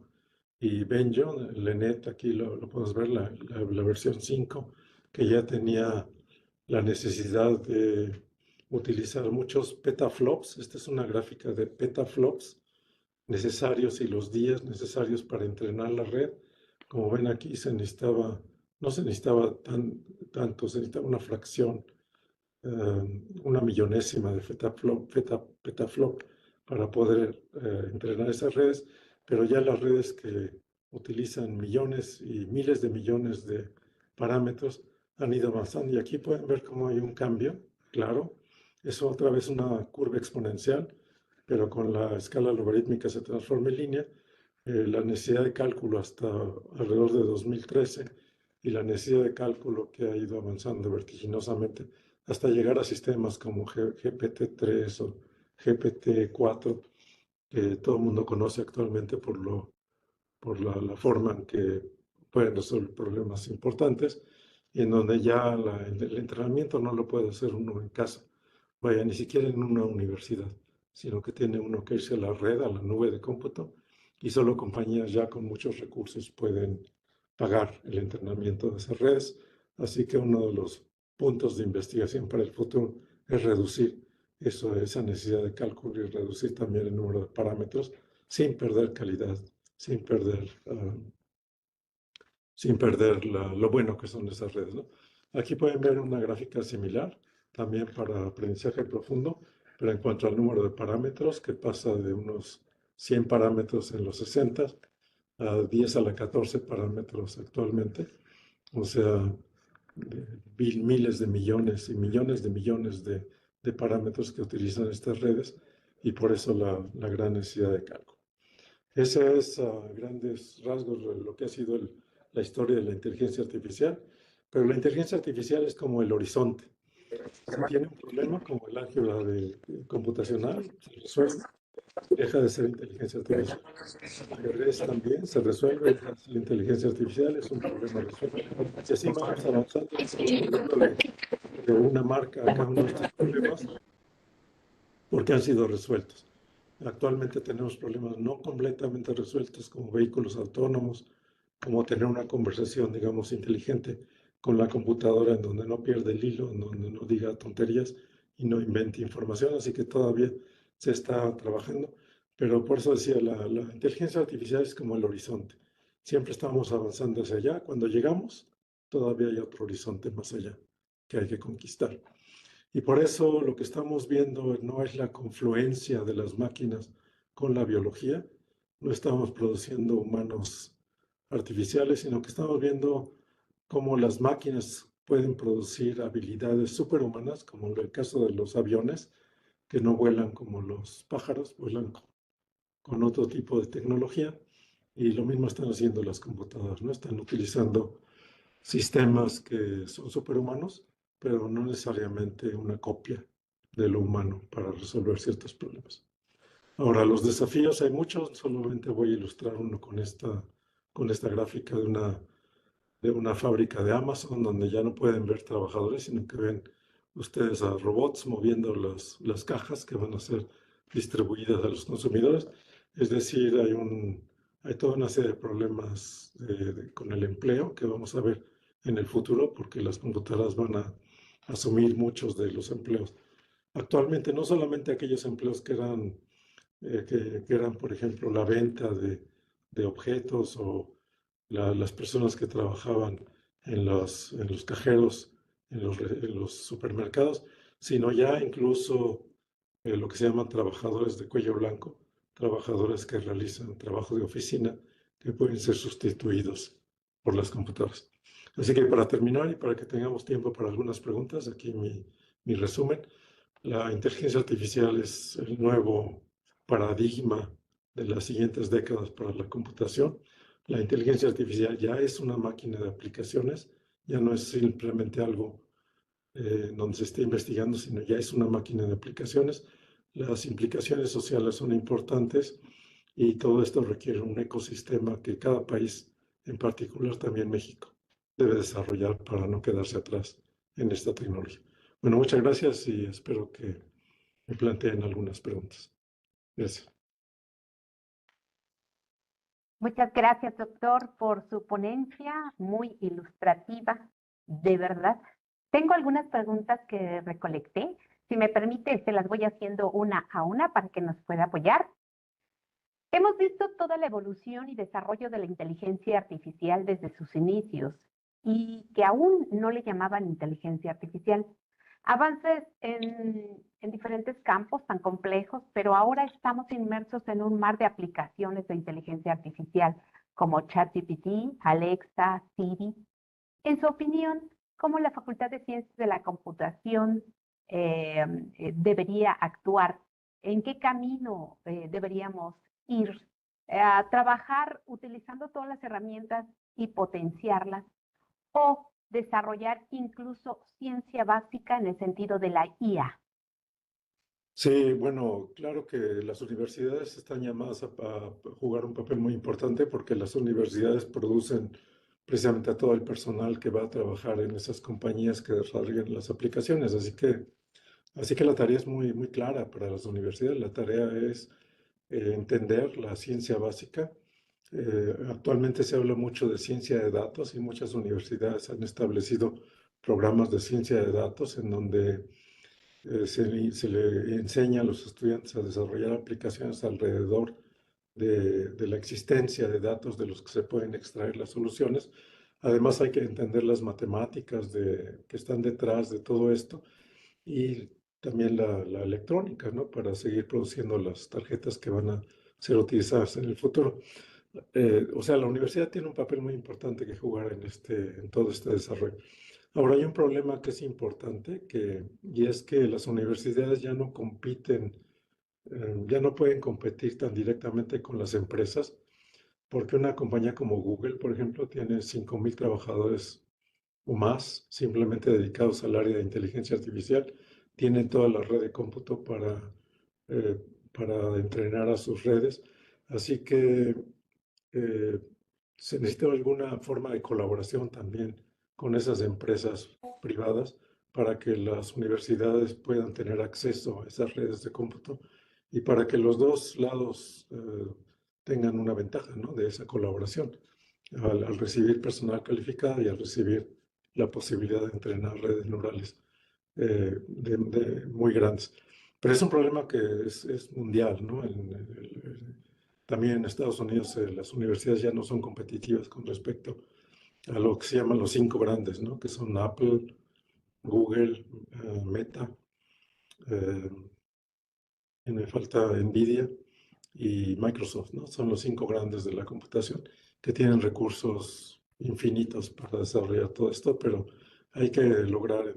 y Benjo, LeNet, aquí lo podemos ver, la versión 5, que ya tenía la necesidad de utilizar muchos petaflops. Esta es una gráfica de petaflops necesarios y los días necesarios para entrenar la red. Como ven aquí, no se necesitaba tanto, se necesitaba una fracción, una millonésima de petaflop para poder entrenar esas redes, pero ya las redes que utilizan millones y miles de millones de parámetros han ido avanzando, y aquí pueden ver cómo hay un cambio, claro. Es otra vez una curva exponencial, pero con la escala logarítmica se transforma en línea. La necesidad de cálculo hasta alrededor de 2013 y la necesidad de cálculo que ha ido avanzando vertiginosamente hasta llegar a sistemas como GPT-3 o GPT-4, que todo el mundo conoce actualmente por la forma en que pueden resolver problemas importantes, y en donde ya el entrenamiento no lo puede hacer uno en casa, vaya, ni siquiera en una universidad, sino que tiene uno que irse a la red, a la nube de cómputo, y solo compañías ya con muchos recursos pueden pagar el entrenamiento de esas redes. Así que uno de los puntos de investigación para el futuro es reducir esa necesidad de cálculo y reducir también el número de parámetros sin perder calidad, sin perder, lo bueno que son esas redes, ¿no? Aquí pueden ver una gráfica similar también para aprendizaje profundo, pero en cuanto al número de parámetros, que pasa de unos 100 parámetros en los 60 a 10 a la 14 parámetros actualmente. O sea, miles de millones y millones de millones de parámetros que utilizan estas redes, y por eso la gran necesidad de cálculo. Ese es a grandes rasgos lo que ha sido la historia de la inteligencia artificial, pero la inteligencia artificial es como el horizonte. Si tiene un problema como el álgebra computacional, se resuelve, deja de ser inteligencia artificial. Ajedrez también se resuelve, deja de ser inteligencia artificial, es un problema resuelto. Y así vamos avanzando, de una marca a cada uno de estos problemas, porque han sido resueltos. Actualmente tenemos problemas no completamente resueltos, como vehículos autónomos, como tener una conversación, digamos, inteligente con la computadora, en donde no pierde el hilo, en donde no diga tonterías y no invente información. Así que todavía se está trabajando, pero por eso decía, la inteligencia artificial es como el horizonte. Siempre estamos avanzando hacia allá. Cuando llegamos, todavía hay otro horizonte más allá que hay que conquistar. Y por eso lo que estamos viendo no es la confluencia de las máquinas con la biología, no estamos produciendo humanos artificiales, sino que estamos viendo cómo las máquinas pueden producir habilidades superhumanas, como en el caso de los aviones, que no vuelan como los pájaros, vuelan con otro tipo de tecnología. Y lo mismo están haciendo las computadoras, ¿no? Están utilizando sistemas que son superhumanos, pero no necesariamente una copia de lo humano para resolver ciertos problemas. Ahora, los desafíos hay muchos, solamente voy a ilustrar uno con esta gráfica de una fábrica de Amazon, donde ya no pueden ver trabajadores, sino que ven ustedes a robots moviendo las cajas que van a ser distribuidas a los consumidores. Es decir, hay toda una serie de problemas con el empleo que vamos a ver en el futuro, porque las computadoras van a asumir muchos de los empleos. Actualmente, no solamente aquellos empleos que eran, por ejemplo, la venta de objetos o las personas que trabajaban en los cajeros, en los supermercados, sino ya incluso lo que se llaman trabajadores de cuello blanco, trabajadores que realizan trabajo de oficina que pueden ser sustituidos por las computadoras. Así que para terminar y para que tengamos tiempo para algunas preguntas, aquí mi resumen. La inteligencia artificial es el nuevo paradigma de las siguientes décadas para la computación. La inteligencia artificial ya es una máquina de aplicaciones, ya no es simplemente algo donde se esté investigando, sino ya es una máquina de aplicaciones. Las implicaciones sociales son importantes y todo esto requiere un ecosistema que cada país, en particular también México, debe desarrollar para no quedarse atrás en esta tecnología. Bueno, muchas gracias y espero que me planteen algunas preguntas. Gracias. Muchas gracias, doctor, por su ponencia muy ilustrativa, de verdad. Tengo algunas preguntas que recolecté. Si me permite, se las voy haciendo una a una para que nos pueda apoyar. Hemos visto toda la evolución y desarrollo de la inteligencia artificial desde sus inicios y que aún no le llamaban inteligencia artificial. Avances en diferentes campos tan complejos, pero ahora estamos inmersos en un mar de aplicaciones de inteligencia artificial como ChatGPT, Alexa, Siri. En su opinión, ¿cómo la Facultad de Ciencias de la Computación debería actuar? ¿En qué camino deberíamos ir a trabajar utilizando todas las herramientas y potenciarlas o desarrollar incluso ciencia básica en el sentido de la IA? Sí, bueno, claro que las universidades están llamadas a jugar un papel muy importante porque las universidades producen precisamente a todo el personal que va a trabajar en esas compañías que desarrollan las aplicaciones. Así que la tarea es muy clara para las universidades. La tarea es entender la ciencia básica. Actualmente se habla mucho de ciencia de datos y muchas universidades han establecido programas de ciencia de datos en donde se le enseña a los estudiantes a desarrollar aplicaciones alrededor de la existencia de datos de los que se pueden extraer las soluciones. Además hay que entender las matemáticas que están detrás de todo esto y también la electrónica, ¿no? Para seguir produciendo las tarjetas que van a ser utilizadas en el futuro. O sea, la universidad tiene un papel muy importante que jugar en todo este desarrollo. Ahora hay un problema que es importante, y es que las universidades ya no compiten, ya no pueden competir tan directamente con las empresas, porque una compañía como Google, por ejemplo, tiene 5,000 trabajadores o más simplemente dedicados al área de inteligencia artificial. Tienen toda la red de cómputo eh, para entrenar a sus redes. Así que eh, se necesita alguna forma de colaboración también con esas empresas privadas para que las universidades puedan tener acceso a esas redes de cómputo y para que los dos lados tengan una ventaja, ¿no? De esa colaboración al recibir personal calificado y al recibir la posibilidad de entrenar redes neurales muy grandes. Pero es un problema que es mundial, ¿no? También en Estados Unidos las universidades ya no son competitivas con respecto a lo que se llaman los cinco grandes, ¿no? Que son Apple, Google, Meta, eh, y me falta Nvidia y Microsoft, ¿no? Son los cinco grandes de la computación que tienen recursos infinitos para desarrollar todo esto, pero hay que lograr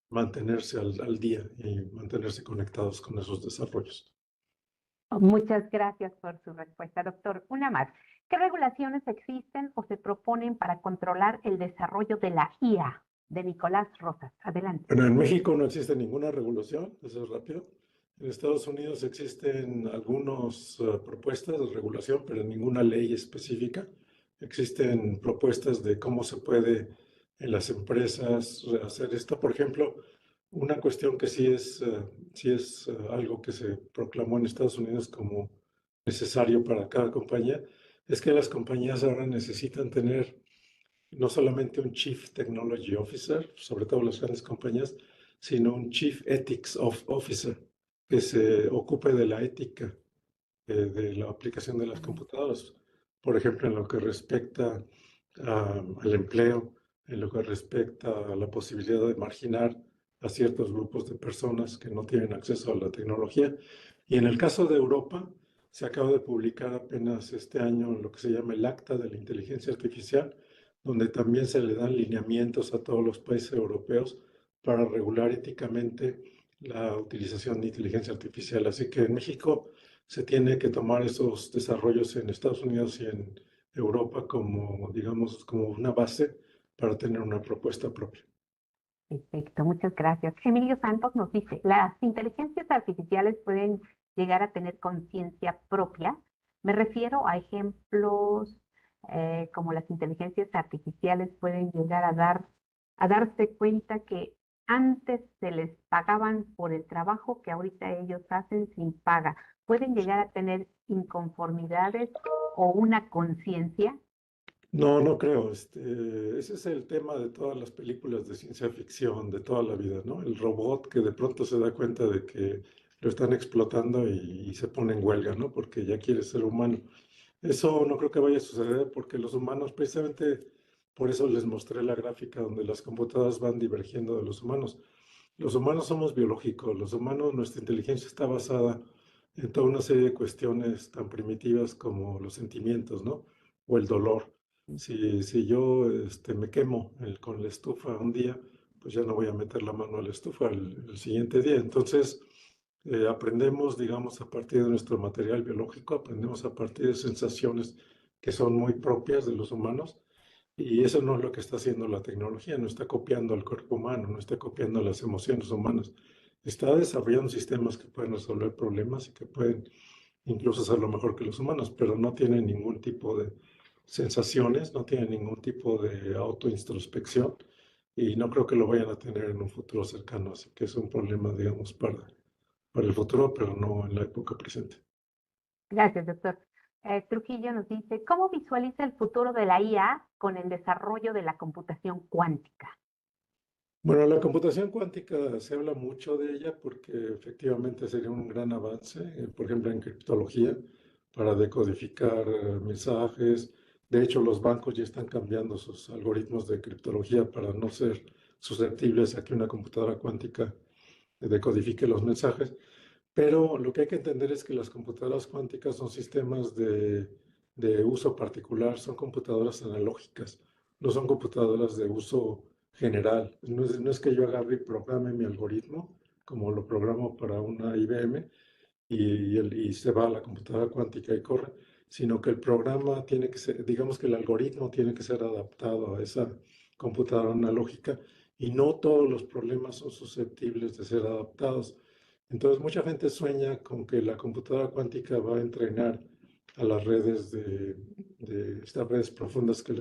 mantenerse al día y mantenerse conectados con esos desarrollos. Muchas gracias por su respuesta, doctor. Una más. ¿Qué regulaciones existen o se proponen para controlar el desarrollo de la IA? De Nicolás Rosas. Adelante. Bueno, en México no existe ninguna regulación, eso es rápido. En Estados Unidos existen algunas propuestas de regulación, pero ninguna ley específica. Existen propuestas de cómo se puede en las empresas hacer esto. Por ejemplo, una cuestión que sí es algo que se proclamó en Estados Unidos como necesario para cada compañía, es que las compañías ahora necesitan tener no solamente un Chief Technology Officer, sobre todo las grandes compañías, sino un Chief Ethics Officer que se ocupe de la ética de la aplicación de las computadoras. Por ejemplo, en lo que respecta al empleo, en lo que respecta a la posibilidad de marginar a ciertos grupos de personas que no tienen acceso a la tecnología. Y en el caso de Europa, se acaba de publicar apenas este año lo que se llama el Acta de la Inteligencia Artificial, donde también se le dan lineamientos a todos los países europeos para regular éticamente la utilización de inteligencia artificial. Así que en México se tiene que tomar esos desarrollos en Estados Unidos y en Europa como, digamos, como una base para tener una propuesta propia. Perfecto, muchas gracias. Emilio Santos nos dice, ¿las inteligencias artificiales pueden llegar a tener conciencia propia? Me refiero a ejemplos como las inteligencias artificiales pueden llegar a darse cuenta que antes se les pagaban por el trabajo que ahorita ellos hacen sin paga. ¿Pueden llegar a tener inconformidades o una conciencia? No, no creo. Ese es el tema de todas las películas de ciencia ficción de toda la vida, ¿no? El robot que de pronto se da cuenta de que lo están explotando y se pone en huelga, ¿no? Porque ya quiere ser humano. Eso no creo que vaya a suceder porque los humanos, precisamente por eso les mostré la gráfica donde las computadoras van divergiendo de los humanos. Los humanos somos biológicos, los humanos, nuestra inteligencia está basada en toda una serie de cuestiones tan primitivas como los sentimientos, ¿no? O el dolor. Si yo me quemo con la estufa un día, pues ya no voy a meter la mano a la estufa el siguiente día. Entonces, aprendemos, digamos, a partir de nuestro material biológico, aprendemos a partir de sensaciones que son muy propias de los humanos y eso no es lo que está haciendo la tecnología, no está copiando al cuerpo humano, no está copiando las emociones humanas, está desarrollando sistemas que pueden resolver problemas y que pueden incluso hacerlo mejor que los humanos, pero no tienen ningún tipo de sensaciones, no tienen ningún tipo de autointrospección y no creo que lo vayan a tener en un futuro cercano, así que es un problema, digamos, para el futuro, pero no en la época presente. Gracias, doctor. Trujillo nos dice, ¿cómo visualiza el futuro de la IA con el desarrollo de la computación cuántica? Bueno, la computación cuántica se habla mucho de ella porque efectivamente sería un gran avance, por ejemplo, en criptología, para decodificar mensajes. De hecho, los bancos ya están cambiando sus algoritmos de criptología para no ser susceptibles a que una computadora cuántica decodifique los mensajes. Pero lo que hay que entender es que las computadoras cuánticas son sistemas de uso particular, son computadoras analógicas, no son computadoras de uso general. No es que yo agarre y programe mi algoritmo, como lo programo para una IBM, y se va a la computadora cuántica y corre, sino que el programa tiene que ser, digamos que el algoritmo tiene que ser adaptado a esa computadora analógica y no todos los problemas son susceptibles de ser adaptados. Entonces, mucha gente sueña con que la computadora cuántica va a entrenar a las redes de estas redes profundas que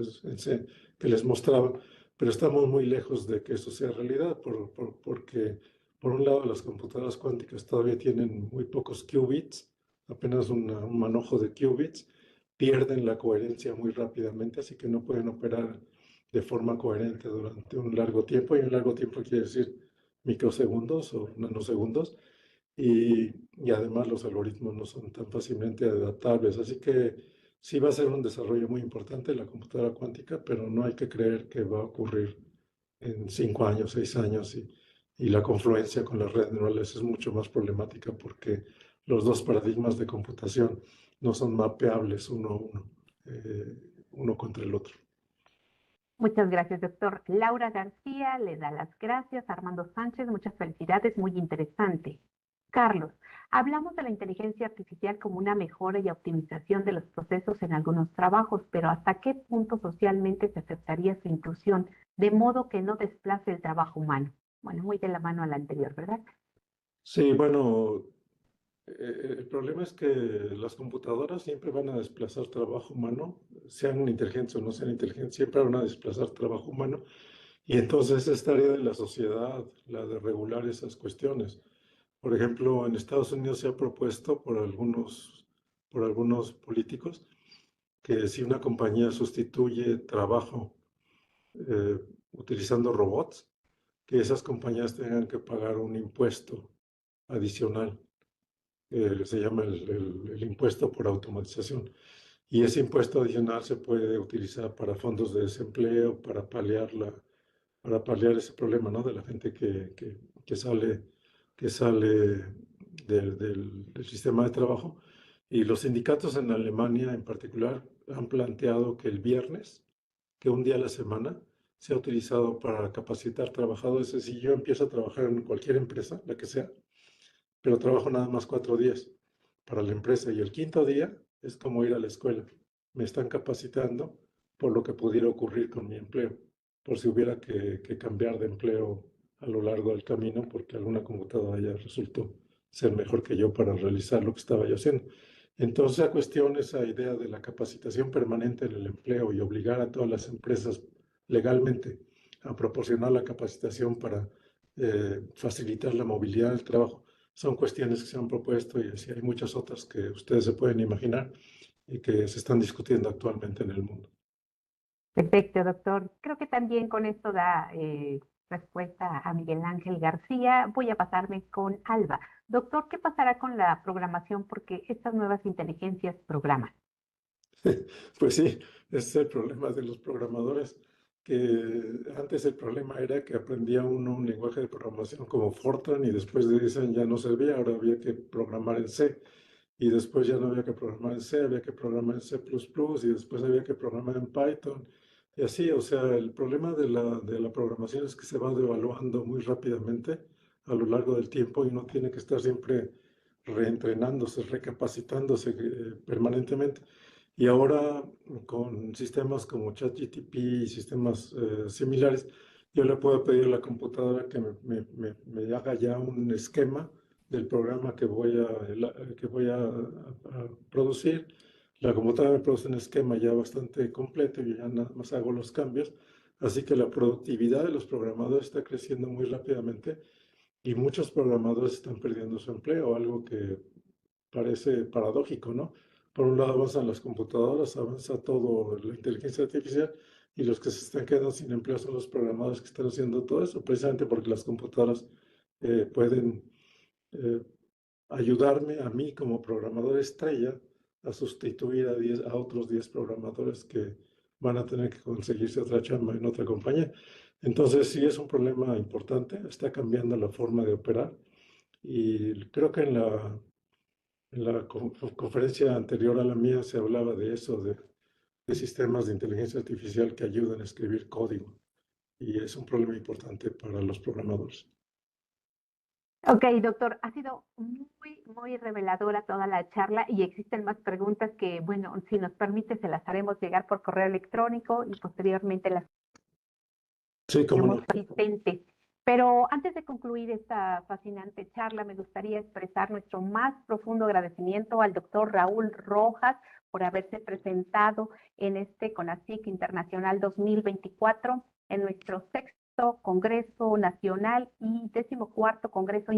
les mostraba, pero estamos muy lejos de que eso sea realidad, porque por un lado las computadoras cuánticas todavía tienen muy pocos qubits, apenas un manojo de qubits, pierden la coherencia muy rápidamente, así que no pueden operar de forma coherente durante un largo tiempo, y un largo tiempo quiere decir microsegundos o nanosegundos y además los algoritmos no son tan fácilmente adaptables. Así que sí va a ser un desarrollo muy importante la computadora cuántica, pero no hay que creer que va a ocurrir en 5 años, 6 años y la confluencia con las redes neuronales es mucho más problemática porque los dos paradigmas de computación no son mapeables uno a uno. uno contra el otro. Muchas gracias, doctor. Laura García le da las gracias. Armando Sánchez, muchas felicidades, muy interesante. Carlos, hablamos de la inteligencia artificial como una mejora y optimización de los procesos en algunos trabajos, pero ¿hasta qué punto socialmente se aceptaría su inclusión, de modo que no desplace el trabajo humano? Bueno, muy de la mano a la anterior, ¿verdad? Sí, bueno, el problema es que las computadoras siempre van a desplazar trabajo humano, sean inteligentes o no sean inteligentes, siempre van a desplazar trabajo humano. Y entonces es tarea de la sociedad la de regular esas cuestiones. Por ejemplo, en Estados Unidos se ha propuesto por algunos políticos que si una compañía sustituye trabajo utilizando robots, que esas compañías tengan que pagar un impuesto adicional. Se llama el impuesto por automatización. Y ese impuesto adicional se puede utilizar para fondos de desempleo, para paliar ese problema, ¿no? De la gente que sale del sistema de trabajo. Y los sindicatos en Alemania en particular han planteado que el viernes, que un día a la semana, sea utilizado para capacitar trabajadores. Es decir, yo empiezo a trabajar en cualquier empresa, la que sea, pero trabajo nada más 4 días para la empresa y el quinto día es como ir a la escuela. Me están capacitando por lo que pudiera ocurrir con mi empleo, por si hubiera que cambiar de empleo a lo largo del camino porque alguna computadora ya resultó ser mejor que yo para realizar lo que estaba yo haciendo. Entonces, la cuestión, esa idea de la capacitación permanente en el empleo y obligar a todas las empresas legalmente a proporcionar la capacitación para facilitar la movilidad del trabajo, son cuestiones que se han propuesto y así hay muchas otras que ustedes se pueden imaginar y que se están discutiendo actualmente en el mundo. Perfecto, doctor. Creo que también con esto da respuesta a Miguel Ángel García. Voy a pasarme con Alba. Doctor, ¿qué pasará con la programación? Porque estas nuevas inteligencias programan. Pues sí, ese es el problema de los programadores, que antes el problema era que aprendía uno un lenguaje de programación como Fortran y después de 10 años ya no servía, ahora había que programar en C y después ya no había que programar en C, había que programar en C++ y después había que programar en Python y así, o sea, el problema de la programación es que se va devaluando muy rápidamente a lo largo del tiempo y uno tiene que estar siempre reentrenándose, recapacitándose permanentemente. Y ahora con sistemas como ChatGPT y sistemas similares, yo le puedo pedir a la computadora que me haga ya un esquema del programa que voy a producir. La computadora me produce un esquema ya bastante completo y yo ya nada más hago los cambios. Así que la productividad de los programadores está creciendo muy rápidamente y muchos programadores están perdiendo su empleo, algo que parece paradójico, ¿no? Por un lado avanzan las computadoras, avanza todo la inteligencia artificial y los que se están quedando sin empleo son los programadores que están haciendo todo eso, precisamente porque las computadoras pueden eh, ayudarme a mí como programador estrella a sustituir a otros 10 programadores que van a tener que conseguirse otra chamba en otra compañía. Entonces sí es un problema importante, está cambiando la forma de operar y creo que en la conferencia anterior a la mía se hablaba de eso, de sistemas de inteligencia artificial que ayudan a escribir código y es un problema importante para los programadores. Ok, doctor, ha sido muy reveladora toda la charla y existen más preguntas que, bueno, si nos permite, se las haremos llegar por correo electrónico y posteriormente las Sí, cómo tenemos no. asistentes. Pero antes de concluir esta fascinante charla, me gustaría expresar nuestro más profundo agradecimiento al doctor Raúl Rojas por haberse presentado en este CONACYT Internacional 2024 en nuestro sexto Congreso Nacional y 14º Congreso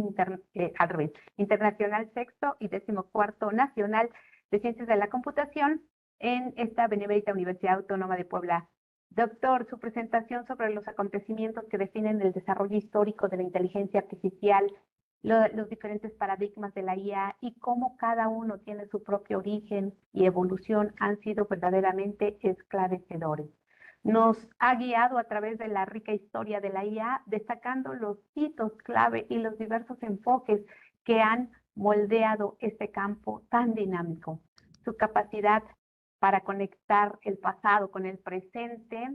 Internacional Sexto y 14º Nacional de Ciencias de la Computación en esta Benemérita Universidad Autónoma de Puebla. Doctor, su presentación sobre los acontecimientos que definen el desarrollo histórico de la inteligencia artificial, los diferentes paradigmas de la IA y cómo cada uno tiene su propio origen y evolución han sido verdaderamente esclarecedores. Nos ha guiado a través de la rica historia de la IA, destacando los hitos clave y los diversos enfoques que han moldeado este campo tan dinámico. Su capacidad para conectar el pasado con el presente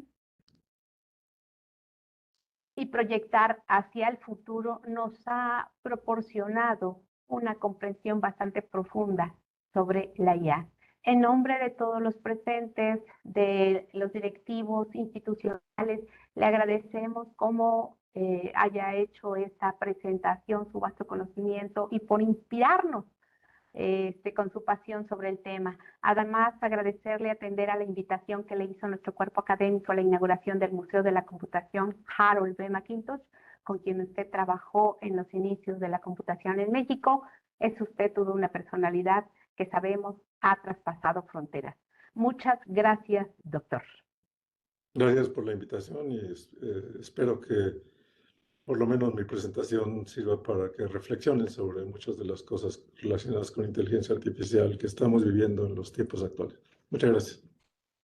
y proyectar hacia el futuro, nos ha proporcionado una comprensión bastante profunda sobre la IA. En nombre de todos los presentes, de los directivos institucionales, le agradecemos cómo haya hecho esta presentación, su vasto conocimiento y por inspirarnos con su pasión sobre el tema. Además, agradecerle atender a la invitación que le hizo nuestro cuerpo académico a la inauguración del Museo de la Computación Harold B. McIntosh, con quien usted trabajó en los inicios de la computación en México. Es usted toda una personalidad que sabemos ha traspasado fronteras. Muchas gracias, doctor. Gracias por la invitación y espero que por lo menos mi presentación sirva para que reflexionen sobre muchas de las cosas relacionadas con inteligencia artificial que estamos viviendo en los tiempos actuales. Muchas gracias.